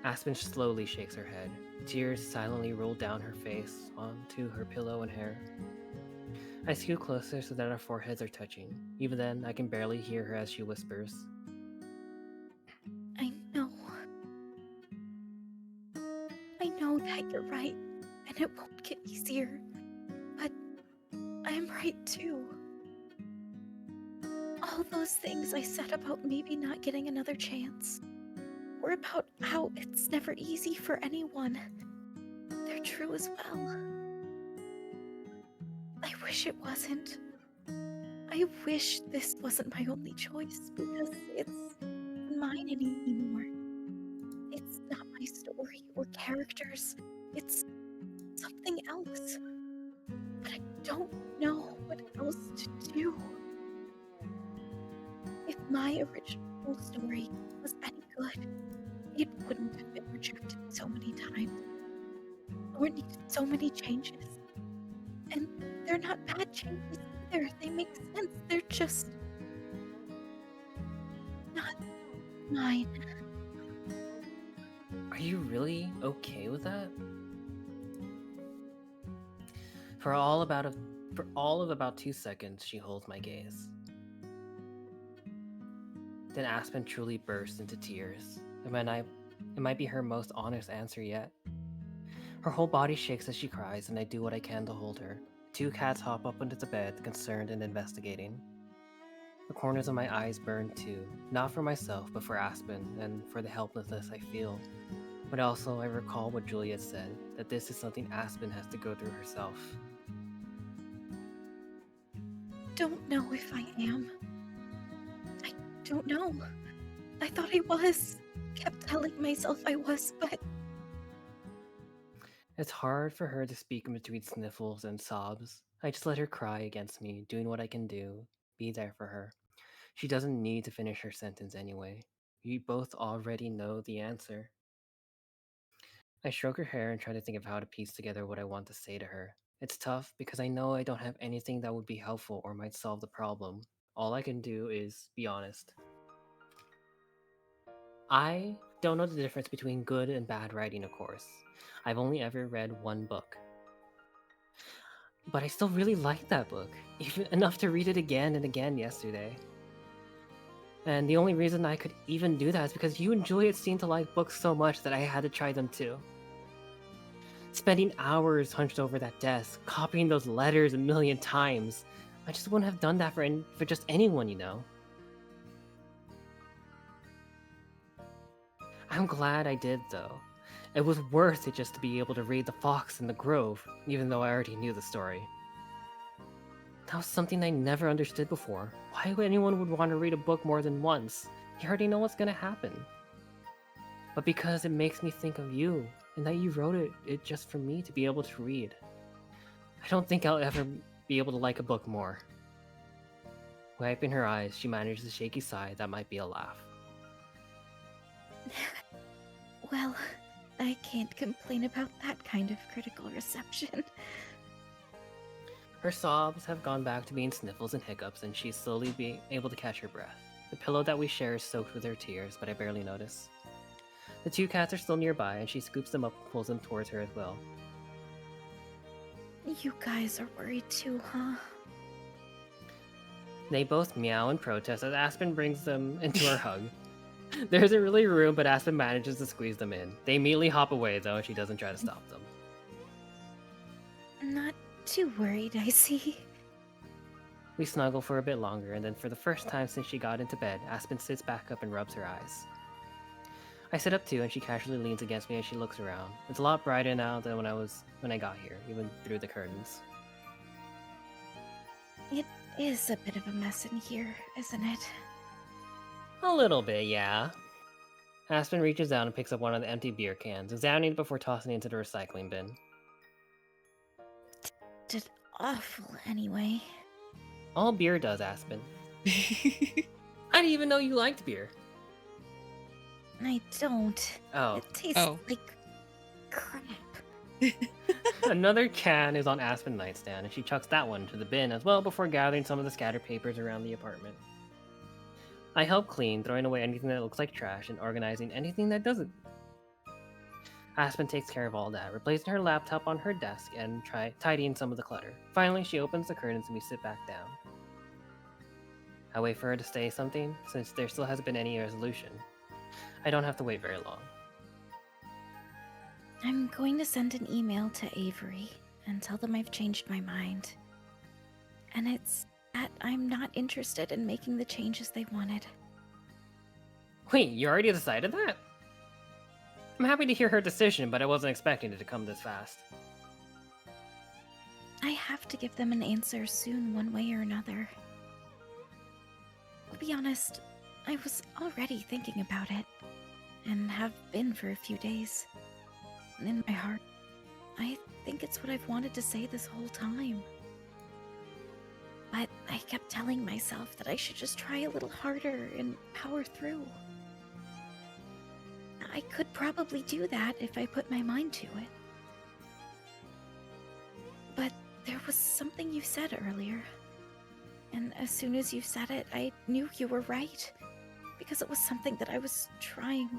B: Aspen slowly shakes her head. Tears silently roll down her face onto her pillow and hair. I scoot closer so that our foreheads are touching. Even then, I can barely hear her as she whispers.
H: I know. I know that you're right, and it won't get easier. But I'm right too. All those things I said about maybe not getting another chance, or about how it's never easy for anyone, they're true as well. I wish it wasn't. I wish this wasn't my only choice, because it's not mine anymore. It's not my story or characters. It's something else. But I don't know what else to do. If my original story was any good, it wouldn't have been rejected so many times, or needed so many changes. And they're not bad changes either. They make sense. They're just not mine.
B: Are you really okay with that? For all of about 2 seconds, she holds my gaze. Then Aspen truly bursts into tears. It might be her most honest answer yet. Her whole body shakes as she cries, and I do what I can to hold her. 2 cats hop up into the bed, concerned and investigating. The corners of my eyes burn too, not for myself, but for Aspen, and for the helplessness I feel. But also, I recall what Juliet said, that this is something Aspen has to go through herself.
H: Don't know if I am. I don't know. I thought I was. Kept telling myself I was, but
B: It's hard for her to speak in between sniffles and sobs. I just let her cry against me, doing what I can do, be there for her. She doesn't need to finish her sentence anyway. We both already know the answer. I stroke her hair and try to think of how to piece together what I want to say to her. It's tough because I know I don't have anything that would be helpful or might solve the problem. All I can do is be honest. I don't know the difference between good and bad writing, of course. I've only ever read one book. But I still really liked that book, even enough to read it again and again yesterday. And the only reason I could even do that is because you and Juliet seemed to like books so much that I had to try them too. Spending hours hunched over that desk, copying those letters a million times. I just wouldn't have done that for just anyone, you know. I'm glad I did, though. It was worth it just to be able to read The Fox in the Grove, even though I already knew the story. That was something I never understood before. Why would anyone would want to read a book more than once? You already know what's gonna happen. But because it makes me think of you, and that you wrote it just for me to be able to read. I don't think I'll ever be able to like a book more. Wiping her eyes, she manages a shaky sigh that might be a laugh.
H: well, I can't complain about that kind of critical reception.
B: Her sobs have gone back to being sniffles and hiccups, and she's slowly being able to catch her breath. The pillow that we share is soaked with her tears, but I barely notice. The 2 cats are still nearby, and she scoops them up and pulls them towards her as well.
H: You guys are worried too, huh?
B: They both meow and protest as Aspen brings them into her hug. There isn't really room, but Aspen manages to squeeze them in. They immediately hop away, though, and she doesn't try to stop them.
H: Not too worried, I see.
B: We snuggle for a bit longer, and then for the first time since she got into bed, Aspen sits back up and rubs her eyes. I sit up too, and she casually leans against me as she looks around. It's a lot brighter now than when I got here, even through the curtains.
H: It is a bit of a mess in here, isn't it?
B: A little bit, yeah. Aspen reaches down and picks up one of the empty beer cans, examining it before tossing it into the recycling bin.
H: Did awful anyway.
B: All beer does, Aspen. I didn't even know you liked beer.
H: I don't.
B: Oh.
H: It tastes like crap.
B: Another can is on Aspen's nightstand, and she chucks that one into the bin as well before gathering some of the scattered papers around the apartment. I help clean, throwing away anything that looks like trash and organizing anything that doesn't. Aspen takes care of all that, replacing her laptop on her desk and tidying some of the clutter. Finally, she opens the curtains and we sit back down. I wait for her to say something, since there still hasn't been any resolution. I don't have to wait very long.
H: I'm going to send an email to Avery and tell them I've changed my mind. And it's that I'm not interested in making the changes they wanted.
B: Wait, you already decided that? I'm happy to hear her decision, but I wasn't expecting it to come this fast.
H: I have to give them an answer soon, one way or another. To be honest, I was already thinking about it, and have been for a few days. In my heart, I think it's what I've wanted to say this whole time. But I kept telling myself that I should just try a little harder and power through. I could probably do that if I put my mind to it. But there was something you said earlier. And as soon as you said it, I knew you were right. Because it was something that I was trying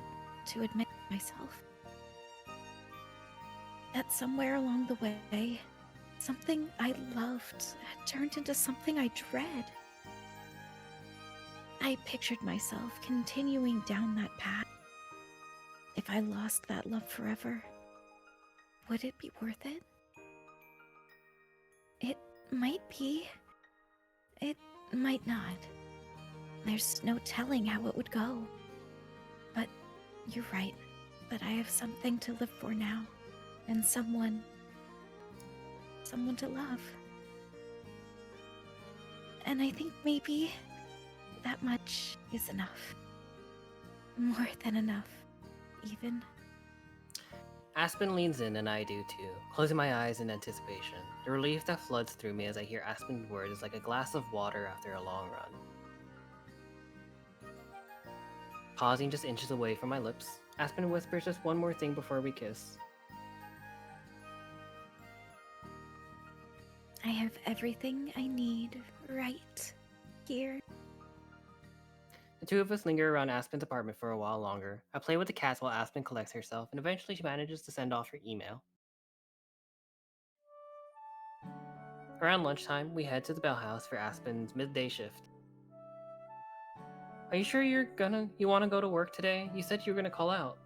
H: to admit to myself. That somewhere along the way, something I loved had turned into something I dread. I pictured myself continuing down that path. If I lost that love forever, would it be worth it? It might be. It might not. There's no telling how it would go. But you're right, that I have something to live for now, and someone to love. And I think maybe that much is enough. More than enough, even.
B: Aspen leans in and I do too, closing my eyes in anticipation. The relief that floods through me as I hear Aspen's words is like a glass of water after a long run. Pausing just inches away from my lips, Aspen whispers just one more thing before we kiss.
H: I have everything I need right here.
B: The two of us linger around Aspen's apartment for a while longer. I play with the cats while Aspen collects herself, and eventually she manages to send off her email. Around lunchtime, we head to the Bell House for Aspen's midday shift. Are you sure you want to go to work today? You said you were gonna call out.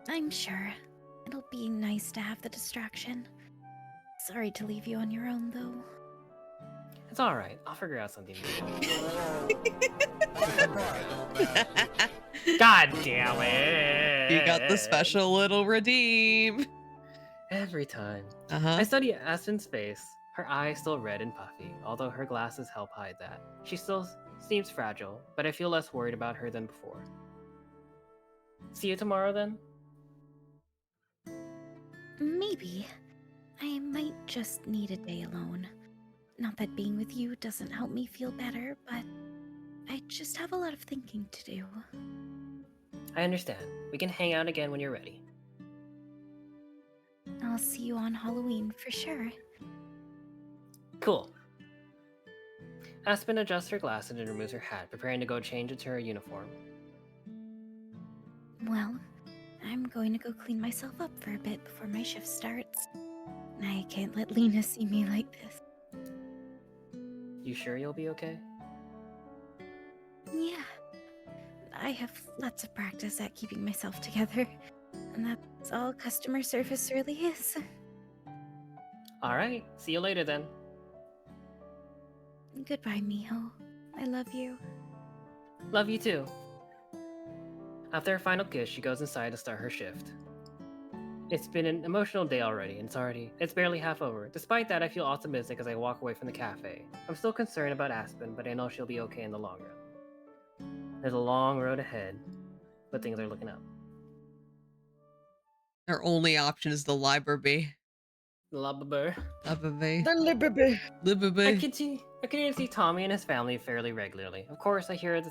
H: I'm sure. It'll be nice to have the distraction. Sorry to leave you on your own, though.
B: It's alright, I'll figure out something. God damn it!
A: You got the special little redeem.
B: Every time.
A: Uh-huh.
B: I study Aspen's face, her eyes still red and puffy, although her glasses help hide that. She still seems fragile, but I feel less worried about her than before. See you tomorrow then?
H: Maybe. I might just need a day alone. Not that being with you doesn't help me feel better, but I just have a lot of thinking to do.
B: I understand. We can hang out again when you're ready.
H: I'll see you on Halloween for sure.
B: Cool. Aspen adjusts her glasses and removes her hat, preparing to go change into her uniform.
H: Well, I'm going to go clean myself up for a bit before my shift starts. I can't let Lena see me like this.
B: You sure you'll be okay?
H: Yeah. I have lots of practice at keeping myself together. And that's all customer service really is.
B: Alright, see you later then.
H: Goodbye, Miho. I love you.
B: Love you too. After her final kiss, she goes inside to start her shift. It's been an emotional day already, and it's barely half over. Despite that, I feel optimistic as I walk away from the cafe. I'm still concerned about Aspen, but I know she'll be okay in the long run. There's a long road ahead, but things are looking up.
A: Our only option is the library.
B: Library.
A: Library.
F: The Liberty.
A: Library.
B: I continue to see Tommy and his family fairly regularly. Of course, I hear from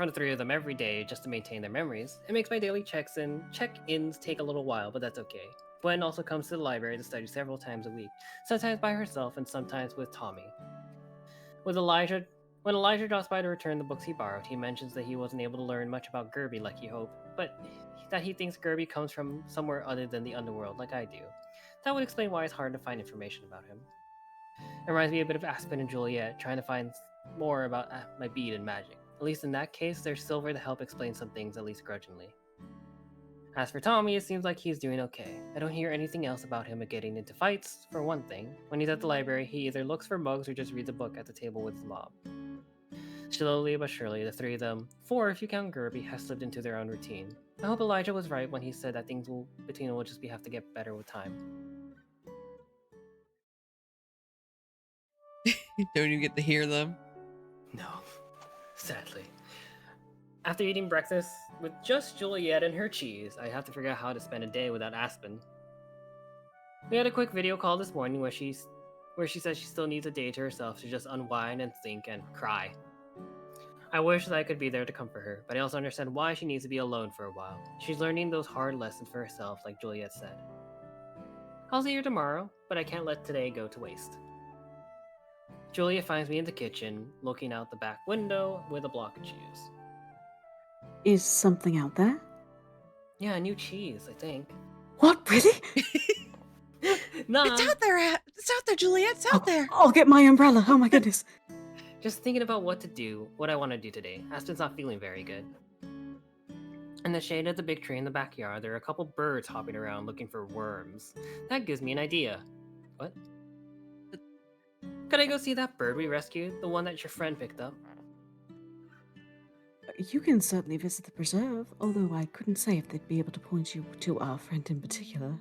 B: the three of them every day just to maintain their memories. It makes my daily check-ins take a little while, but that's okay. Gwen also comes to the library to study several times a week, sometimes by herself and sometimes with Tommy. With Elijah When Elijah drops by to return the books he borrowed, he mentions that he wasn't able to learn much about Gerby like he hoped, but that he thinks Gerby comes from somewhere other than the underworld like I do. That would explain why it's hard to find information about him. It reminds me a bit of Aspen and Juliet, trying to find more about my bead and magic. At least in that case, there's Silver to help explain some things, at least grudgingly. As for Tommy, it seems like he's doing okay. I don't hear anything else about him getting into fights, for one thing. When he's at the library, he either looks for bugs or just reads a book at the table with his mom. Slowly but surely, the three of them, four if you count Gerby, has slipped into their own routine. I hope Elijah was right when he said that things between them will just have to get better with time.
A: You don't even get to hear them.
B: No, sadly. After eating breakfast with just Juliet and her cheese, I have to figure out how to spend a day without Aspen. We had a quick video call this morning where she says she still needs a day to herself to just unwind and think and cry. I wish that I could be there to comfort her, but I also understand why she needs to be alone for a while. She's learning those hard lessons for herself, like Juliet said. I'll see her tomorrow, but I can't let today go to waste. Juliet finds me in the kitchen, looking out the back window with a block of cheese.
E: Is something out there?
B: Yeah, new cheese, I think.
E: What, really?
B: Nah,
A: It's out there, Juliet. It's out there.
E: I'll get my umbrella. Oh my goodness.
B: just thinking about what I want to do today. Aspen's not feeling very good. In the shade of the big tree in the backyard, there are a couple birds hopping around looking for worms. That gives me an idea. What? Could I go see that bird we rescued? The one that your friend picked up?
E: You can certainly visit the preserve, although I couldn't say if they'd be able to point you to our friend in particular.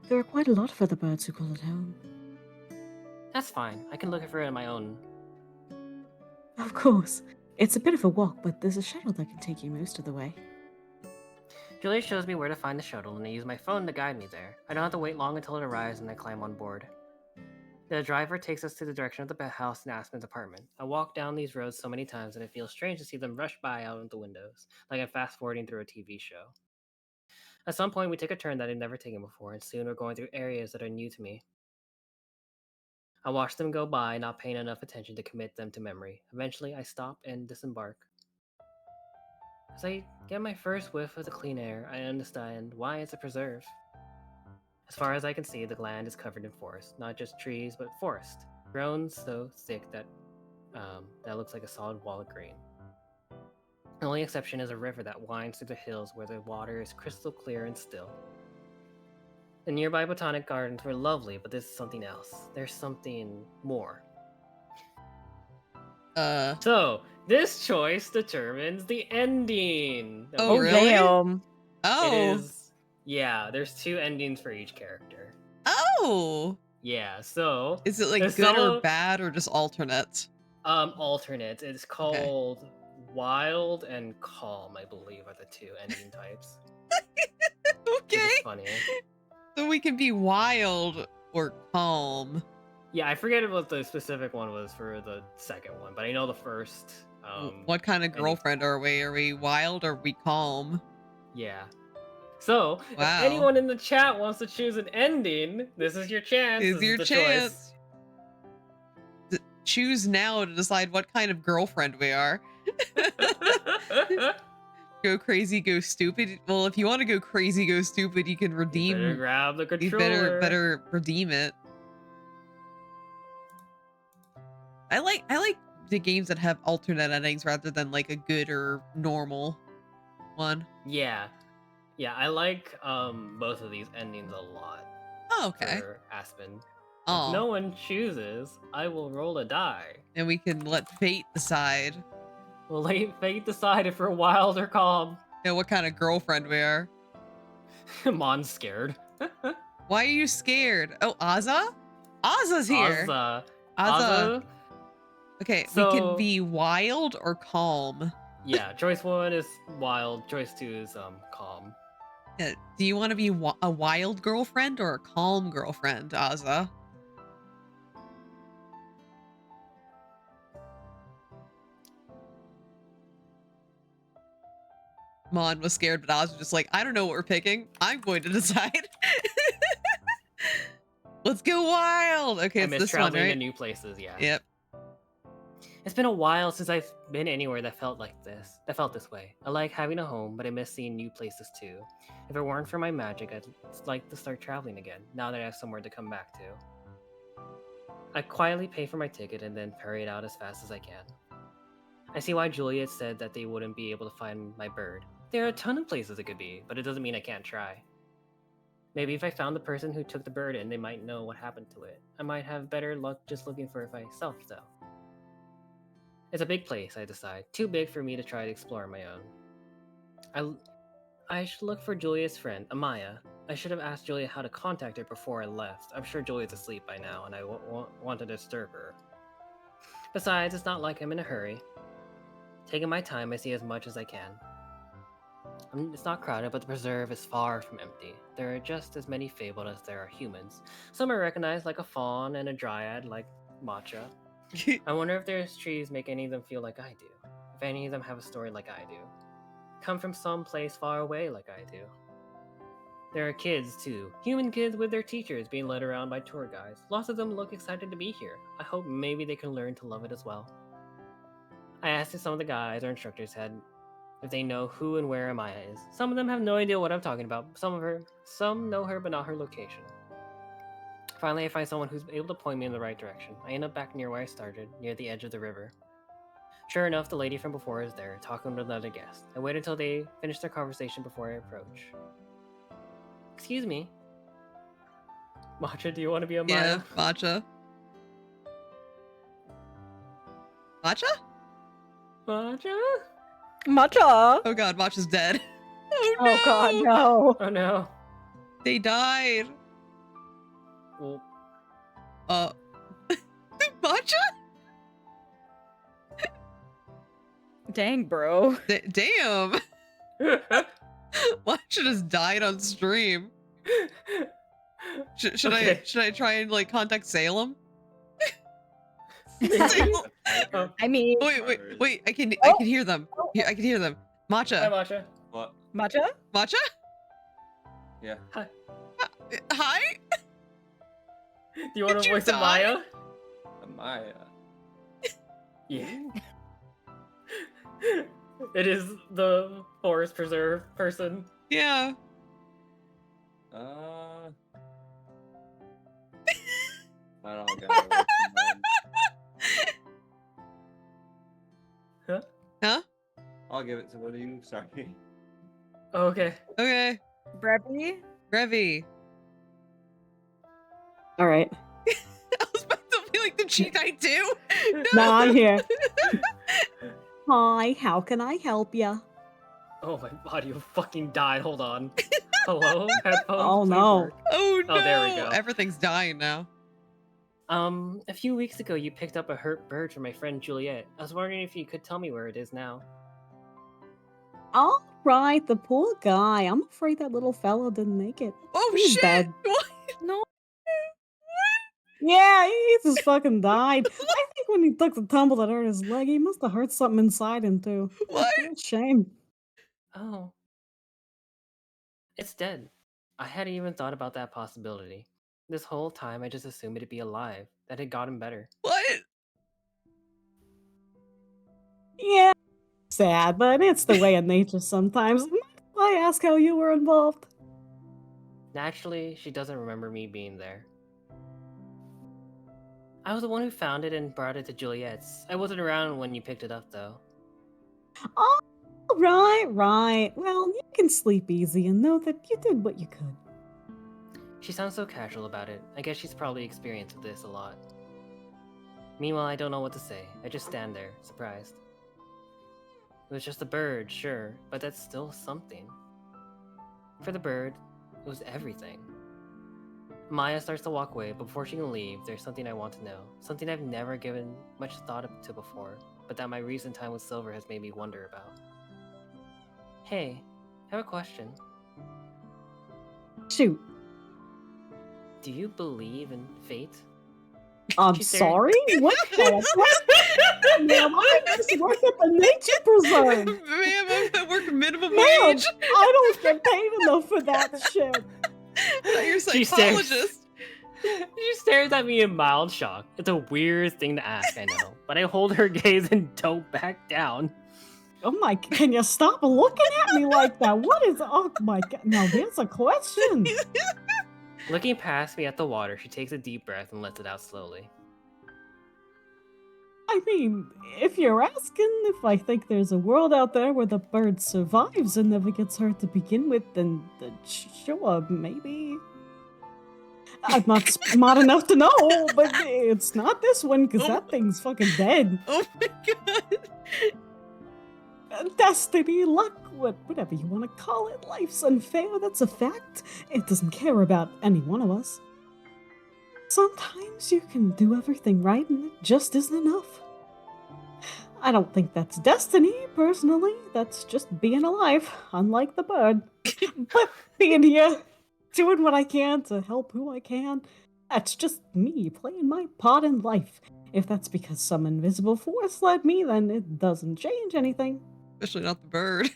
E: There are quite a lot of other birds who call it home.
B: That's fine. I can look for it on my own.
E: Of course. It's a bit of a walk, but there's a shuttle that can take you most of the way.
B: Julia shows me where to find the shuttle, and I use my phone to guide me there. I don't have to wait long until it arrives, and I climb on board. The driver takes us to the direction of the house in Aspen's apartment. I walk down these roads so many times that it feels strange to see them rush by out of the windows, like I'm fast-forwarding through a TV show. At some point, we take a turn that I'd never taken before, and soon we're going through areas that are new to me. I watch them go by, not paying enough attention to commit them to memory. Eventually, I stop and disembark. As I get my first whiff of the clean air, I understand why it's a preserve. As far as I can see, the land is covered in forest. Not just trees, but forest. Grown so thick that looks like a solid wall of green. The only exception is a river that winds through the hills where the water is crystal clear and still. The nearby botanic gardens were lovely, but this is something else. There's something more. So, this choice determines the ending.
A: Oh, really?
D: Damn.
A: Oh.
B: It is. Yeah, there's 2 endings for each character.
A: Oh.
B: Yeah, so
A: Is it like
B: there's
A: good or
B: some-
A: bad or just alternate?
B: alternate. It's called Wild and Calm, I believe, are the 2 ending types. Which
A: Okay.
B: is funny.
A: So we can be wild or calm.
B: Yeah, I forget what the specific one was for the second one, but I know the first.
A: What kind of girlfriend are we? Are we wild or are we calm?
B: Yeah. So,
A: Wow.
B: if anyone in the chat wants to choose an ending, this is your chance.
A: Is
B: This
A: your
B: the
A: chance. Choose now to decide what kind of girlfriend we are.
B: choice.
A: Go crazy, go stupid. Well, if you want to go crazy, go stupid, you can
B: You
A: redeem.
B: better grab the
A: You
B: controller.
A: better redeem it. I like the games that have alternate endings rather than like a good or normal one.
B: Yeah. Yeah, I like both of these endings a lot.
A: Oh, okay.
B: For Aspen.
A: Oh,
B: If no one chooses, I will roll a die.
A: and we can let fate decide.
B: Will fate decide if we're wild or calm?
A: You know, what kind of girlfriend we are.
B: Mon's scared.
A: Why are you scared? Oh, Azza? Azza's here.
B: Azza.
A: Azza. Okay, we
B: So-
A: can be wild or calm.
B: Yeah, choice 1 is wild. Choice 2 is calm.
A: Do you want to be a wild girlfriend or a calm girlfriend, Azza? Mon was scared, but Oz was just like, I don't know what we're picking. I'm going to decide. Let's go wild. Okay,
B: I
A: it's
B: miss
A: this one,
B: traveling to
A: right?
B: new places. Yeah.
A: Yep.
B: It's been a while since I've been anywhere that felt this way. I like having a home, but I miss seeing new places too. If it weren't for my magic, I'd like to start traveling again, now that I have somewhere to come back to. I quietly pay for my ticket and then parade out as fast as I can. I see why Juliet said that they wouldn't be able to find my bird. There are a ton of places it could be, but it doesn't mean I can't try. Maybe if I found the person who took the bird in, they might know what happened to it. I might have better luck just looking for it myself, though. It's a big place, I decide. Too big for me to try to explore on my own. I should look for Juliet's friend, Amaya. I should have asked Juliet how to contact her before I left. I'm sure Juliet's asleep by now, and I want to disturb her. Besides, it's not like I'm in a hurry. Taking my time, I see as much as I can. It's not crowded, but the preserve is far from empty. There are just as many fabled as there are humans. Some I recognize, like a faun, and a dryad, like Matcha. I wonder if there's trees make any of them feel like I do. If any of them have a story like I do. Come from some place far away like I do. There are kids, too. Human kids with their teachers being led around by tour guides. Lots of them look excited to be here. I hope maybe they can learn to love it as well. I asked if some of the guides or instructors if they know who and where Amaya is. Some of them have no idea what I'm talking about. Some know her but not her location. Finally, I find someone who's able to point me in the right direction. I end up back near where I started, near the edge of the river. Sure enough, the lady from before is there, talking with another guest. I wait until they finish their conversation before I approach. Excuse me. Matcha, do you want to be Amaya?
A: Yeah, Matcha. Matcha?
B: Matcha?
D: Matcha.
A: Oh god, Matcha's dead.
D: Oh god, no.
B: Oh no.
A: They died.
B: Well,
A: Matcha?
D: Dang, bro.
A: Damn. Matcha just died on stream. Should
B: Okay.
A: I try and like contact Salem?
B: Oh,
D: I mean,
A: Wait! I can hear them. I can hear them.
B: hi,
A: Matcha.
B: Matcha.
C: What?
D: Matcha?
A: Matcha?
C: Yeah.
A: Hi.
B: Do you want
A: Did
B: to
A: you
B: voice
A: die?
B: Amaya?
C: Amaya.
B: Yeah. It is the forest preserve person.
A: Yeah.
C: I don't know.
B: Huh?
A: Huh?
C: I'll give it to one of you. Sorry.
B: Oh, okay.
A: Okay.
D: Brevy?
A: Revy.
E: All right.
A: I was about to be like, did she die too?
E: No, I'm here. Hi, how can I help you?
B: Oh, my body will fucking die. Hold on. Hello? Headphones?
E: Oh,
B: please
E: no.
B: work.
A: Oh no!
B: Oh, there we go.
A: Everything's dying now.
B: A few weeks ago, you picked up a hurt bird from my friend Juliet. I was wondering if you could tell me where it is now.
E: All right, the poor guy. I'm afraid that little fella didn't make it.
A: Oh
E: He's
A: shit!
E: dead.
A: What?
D: No.
E: Yeah, he just fucking died. I think when he took the tumble that hurt his leg, he must have hurt something inside him too.
A: What?
E: What a shame.
B: Oh. It's dead. I hadn't even thought about that possibility. This whole time, I just assumed it'd be alive, that it gotten better.
A: What?
E: Yeah, sad, but it's the way of nature sometimes. I ask how you were involved.
B: Naturally, she doesn't remember me being there. I was the one who found it and brought it to Juliet's. I wasn't around when you picked it up, though.
E: Oh, right. Well, you can sleep easy and know that you did what you could.
B: She sounds so casual about it. I guess she's probably experienced this a lot. Meanwhile, I don't know what to say. I just stand there, surprised. It was just a bird, sure, but that's still something. For the bird, it was everything. Maya starts to walk away, but before she can leave, there's something I want to know. Something I've never given much thought to before, but that my recent time with Silver has made me wonder about. Hey, I have a question.
E: Shoot.
B: Do you believe in fate?
E: I'm
B: She's there.
E: sorry? What kind of question? Ma'am, I just work at the nature preserve.
A: Ma'am, I work minimum
E: Ma'am,
A: wage.
E: I don't get paid enough for that shit.
A: You're a
B: She stares.
A: psychologist.
B: She stares at me in mild shock. It's a weird thing to ask, I know, but I hold her gaze and don't back down.
E: Oh my, can you stop looking at me like that? What is, oh my god, now there's a question.
B: Looking past me at the water, she takes a deep breath and lets it out slowly.
E: I mean, if you're asking if I think there's a world out there where the bird survives and never gets hurt to begin with, then sure, maybe. I'm not smart enough to know, but it's not this one, because that thing's fucking dead.
A: Oh my god.
E: Destiny, luck, whatever you want to call it. Life's unfair, that's a fact. It doesn't care about any one of us. Sometimes you can do everything right and it just isn't enough. I don't think that's destiny, personally. That's just being alive, unlike the bird. But being here, doing what I can to help who I can, that's just me playing my part in life. If that's because some invisible force led me, then it doesn't change anything.
A: Especially not the bird.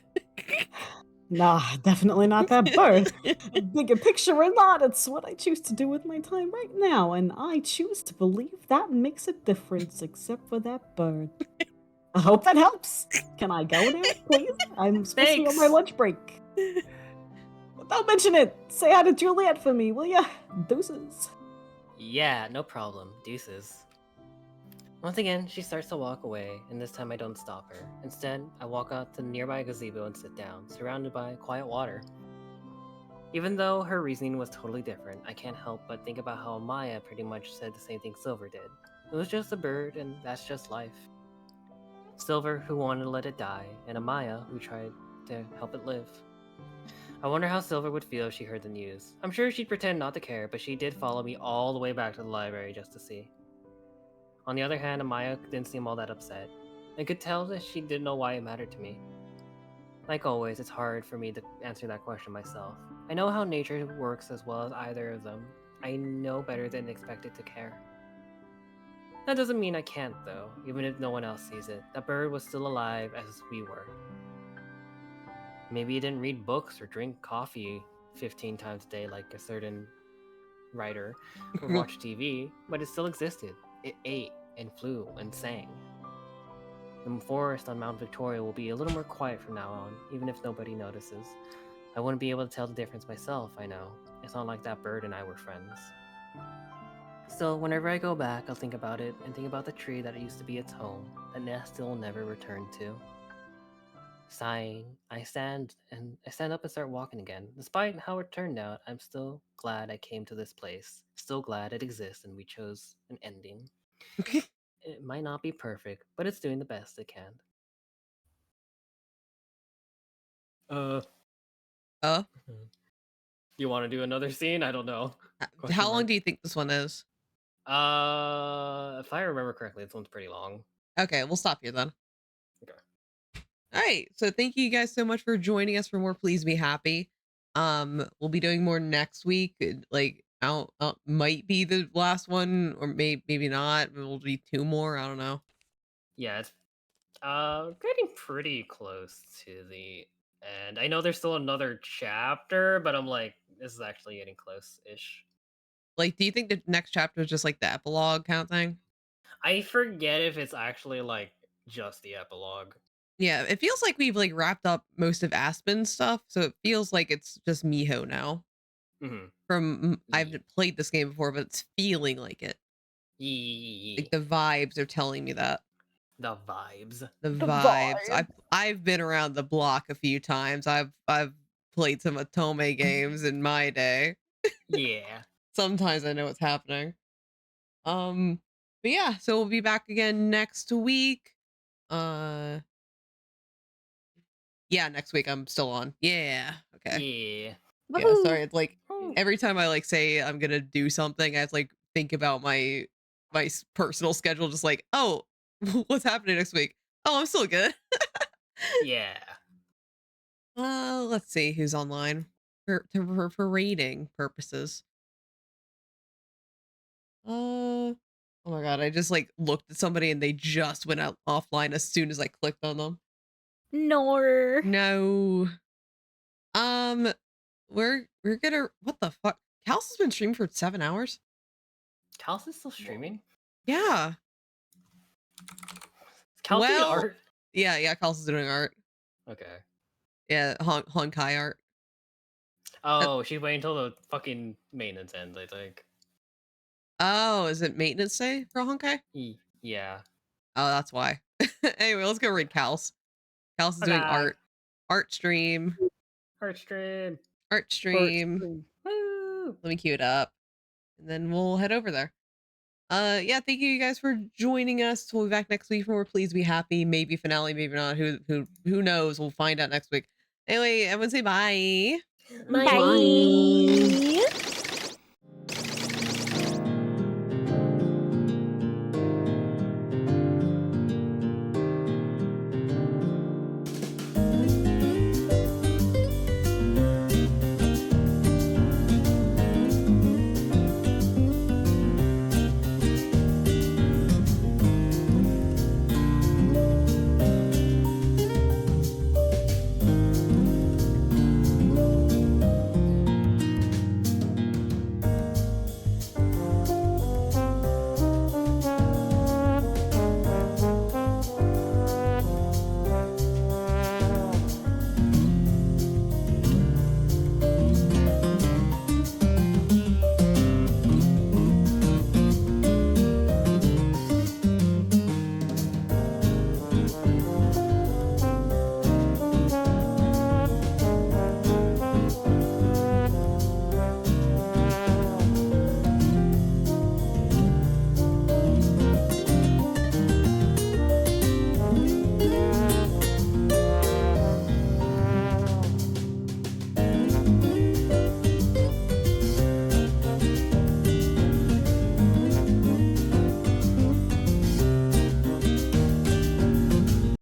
E: Nah, definitely not that bird. Bigger picture or not, it's what I choose to do with my time right now, and I choose to believe that makes a difference, except for that bird. I hope that helps. Can I go now, please? I'm supposed to be on my
B: Thanks.
E: lunch break. Don't mention it. Say hi to Juliet for me, will ya? Deuces.
B: Yeah, no problem. Deuces. Once again, she starts to walk away, and this time I don't stop her. Instead, I walk out to the nearby gazebo and sit down, surrounded by quiet water. Even though her reasoning was totally different, I can't help but think about how Maya pretty much said the same thing Silver did. It was just a bird, and that's just life. Silver, who wanted to let it die, and Amaya, who tried to help it live. I wonder how Silver would feel if she heard the news. I'm sure she'd pretend not to care, but she did follow me all the way back to the library just to see. On the other hand, Amaya didn't seem all that upset. I could tell that she didn't know why it mattered to me. Like always, it's hard for me to answer that question myself. I know how nature works as well as either of them. I know better than expected to care. That doesn't mean I can't, though, even if no one else sees it. That bird was still alive as we were. Maybe it didn't read books or drink coffee 15 times a day like a certain writer, or watch TV, but it still existed. It ate and flew and sang. The forest on Mount Victoria will be a little more quiet from now on, even if nobody notices. I wouldn't be able to tell the difference myself, I know. It's not like that bird and I were friends. Still, whenever I go back, I'll think about it and think about the tree that used to be its home, that Nesta will never return to. Sighing, I stand up and start walking again. Despite how it turned out, I'm still glad I came to this place. Still glad it exists and we chose an ending. It might not be perfect, but it's doing the best it can. You want to do another scene? I don't know.
A: How long do you think this one is?
B: If I remember correctly, this one's pretty long.
A: Okay, we'll stop here then.
B: Okay.
A: All right. So thank you guys so much for joining us for more Please Be Happy. We'll be doing more next week. Like, might be the last one, or maybe not. We'll be 2 more. I don't know.
B: Yeah, it's getting pretty close to the end. I know there's still another chapter, but I'm like, this is actually getting close-ish.
A: Like, do you think the next chapter is just like the epilogue kind of thing?
B: I forget if it's actually like just the epilogue.
A: Yeah, it feels like we've like wrapped up most of Aspen's stuff, so it feels like it's just Miho now.
B: Mm-hmm.
A: I haven't played this game before, but it's feeling like it. Like the vibes are telling me that.
B: The vibes.
A: The vibes. I've been around the block a few times. I've played some Otome games in my day.
B: Yeah.
A: Sometimes I know what's happening. But yeah, so we'll be back again next week. Yeah, next week I'm still on. Yeah. Okay.
B: Yeah.
A: Yeah, sorry. It's like every time I like say I'm gonna do something, I have to like think about my personal schedule, just like, oh, what's happening next week? Oh, I'm still good.
B: Yeah.
A: Let's see who's online for rating purposes. Oh my god, I just like looked at somebody and they just went out offline as soon as I clicked on them. No. We're gonna, what the fuck? Cal's has been streaming for 7 hours.
B: Cal's is still streaming?
A: Yeah.
B: Is Cal doing
A: Well-
B: art?
A: Yeah, Kels is doing art.
B: Okay.
A: Yeah, Honkai art.
B: Oh, she's waiting until the fucking maintenance ends, I think.
A: Oh, is it maintenance day for Honkai?
B: Yeah.
A: Oh, that's why. Anyway, let's go read Kels. Kels is doing
B: Okay.
A: art. Art stream.
B: Art stream.
A: Art stream.
B: Woo!
A: Let me cue it up. And then we'll head over there. Yeah, thank you guys for joining us. We'll be back next week for more Please Be Happy. Maybe finale, maybe not. Who knows? We'll find out next week. Anyway, everyone say bye.
B: Bye.
G: Bye.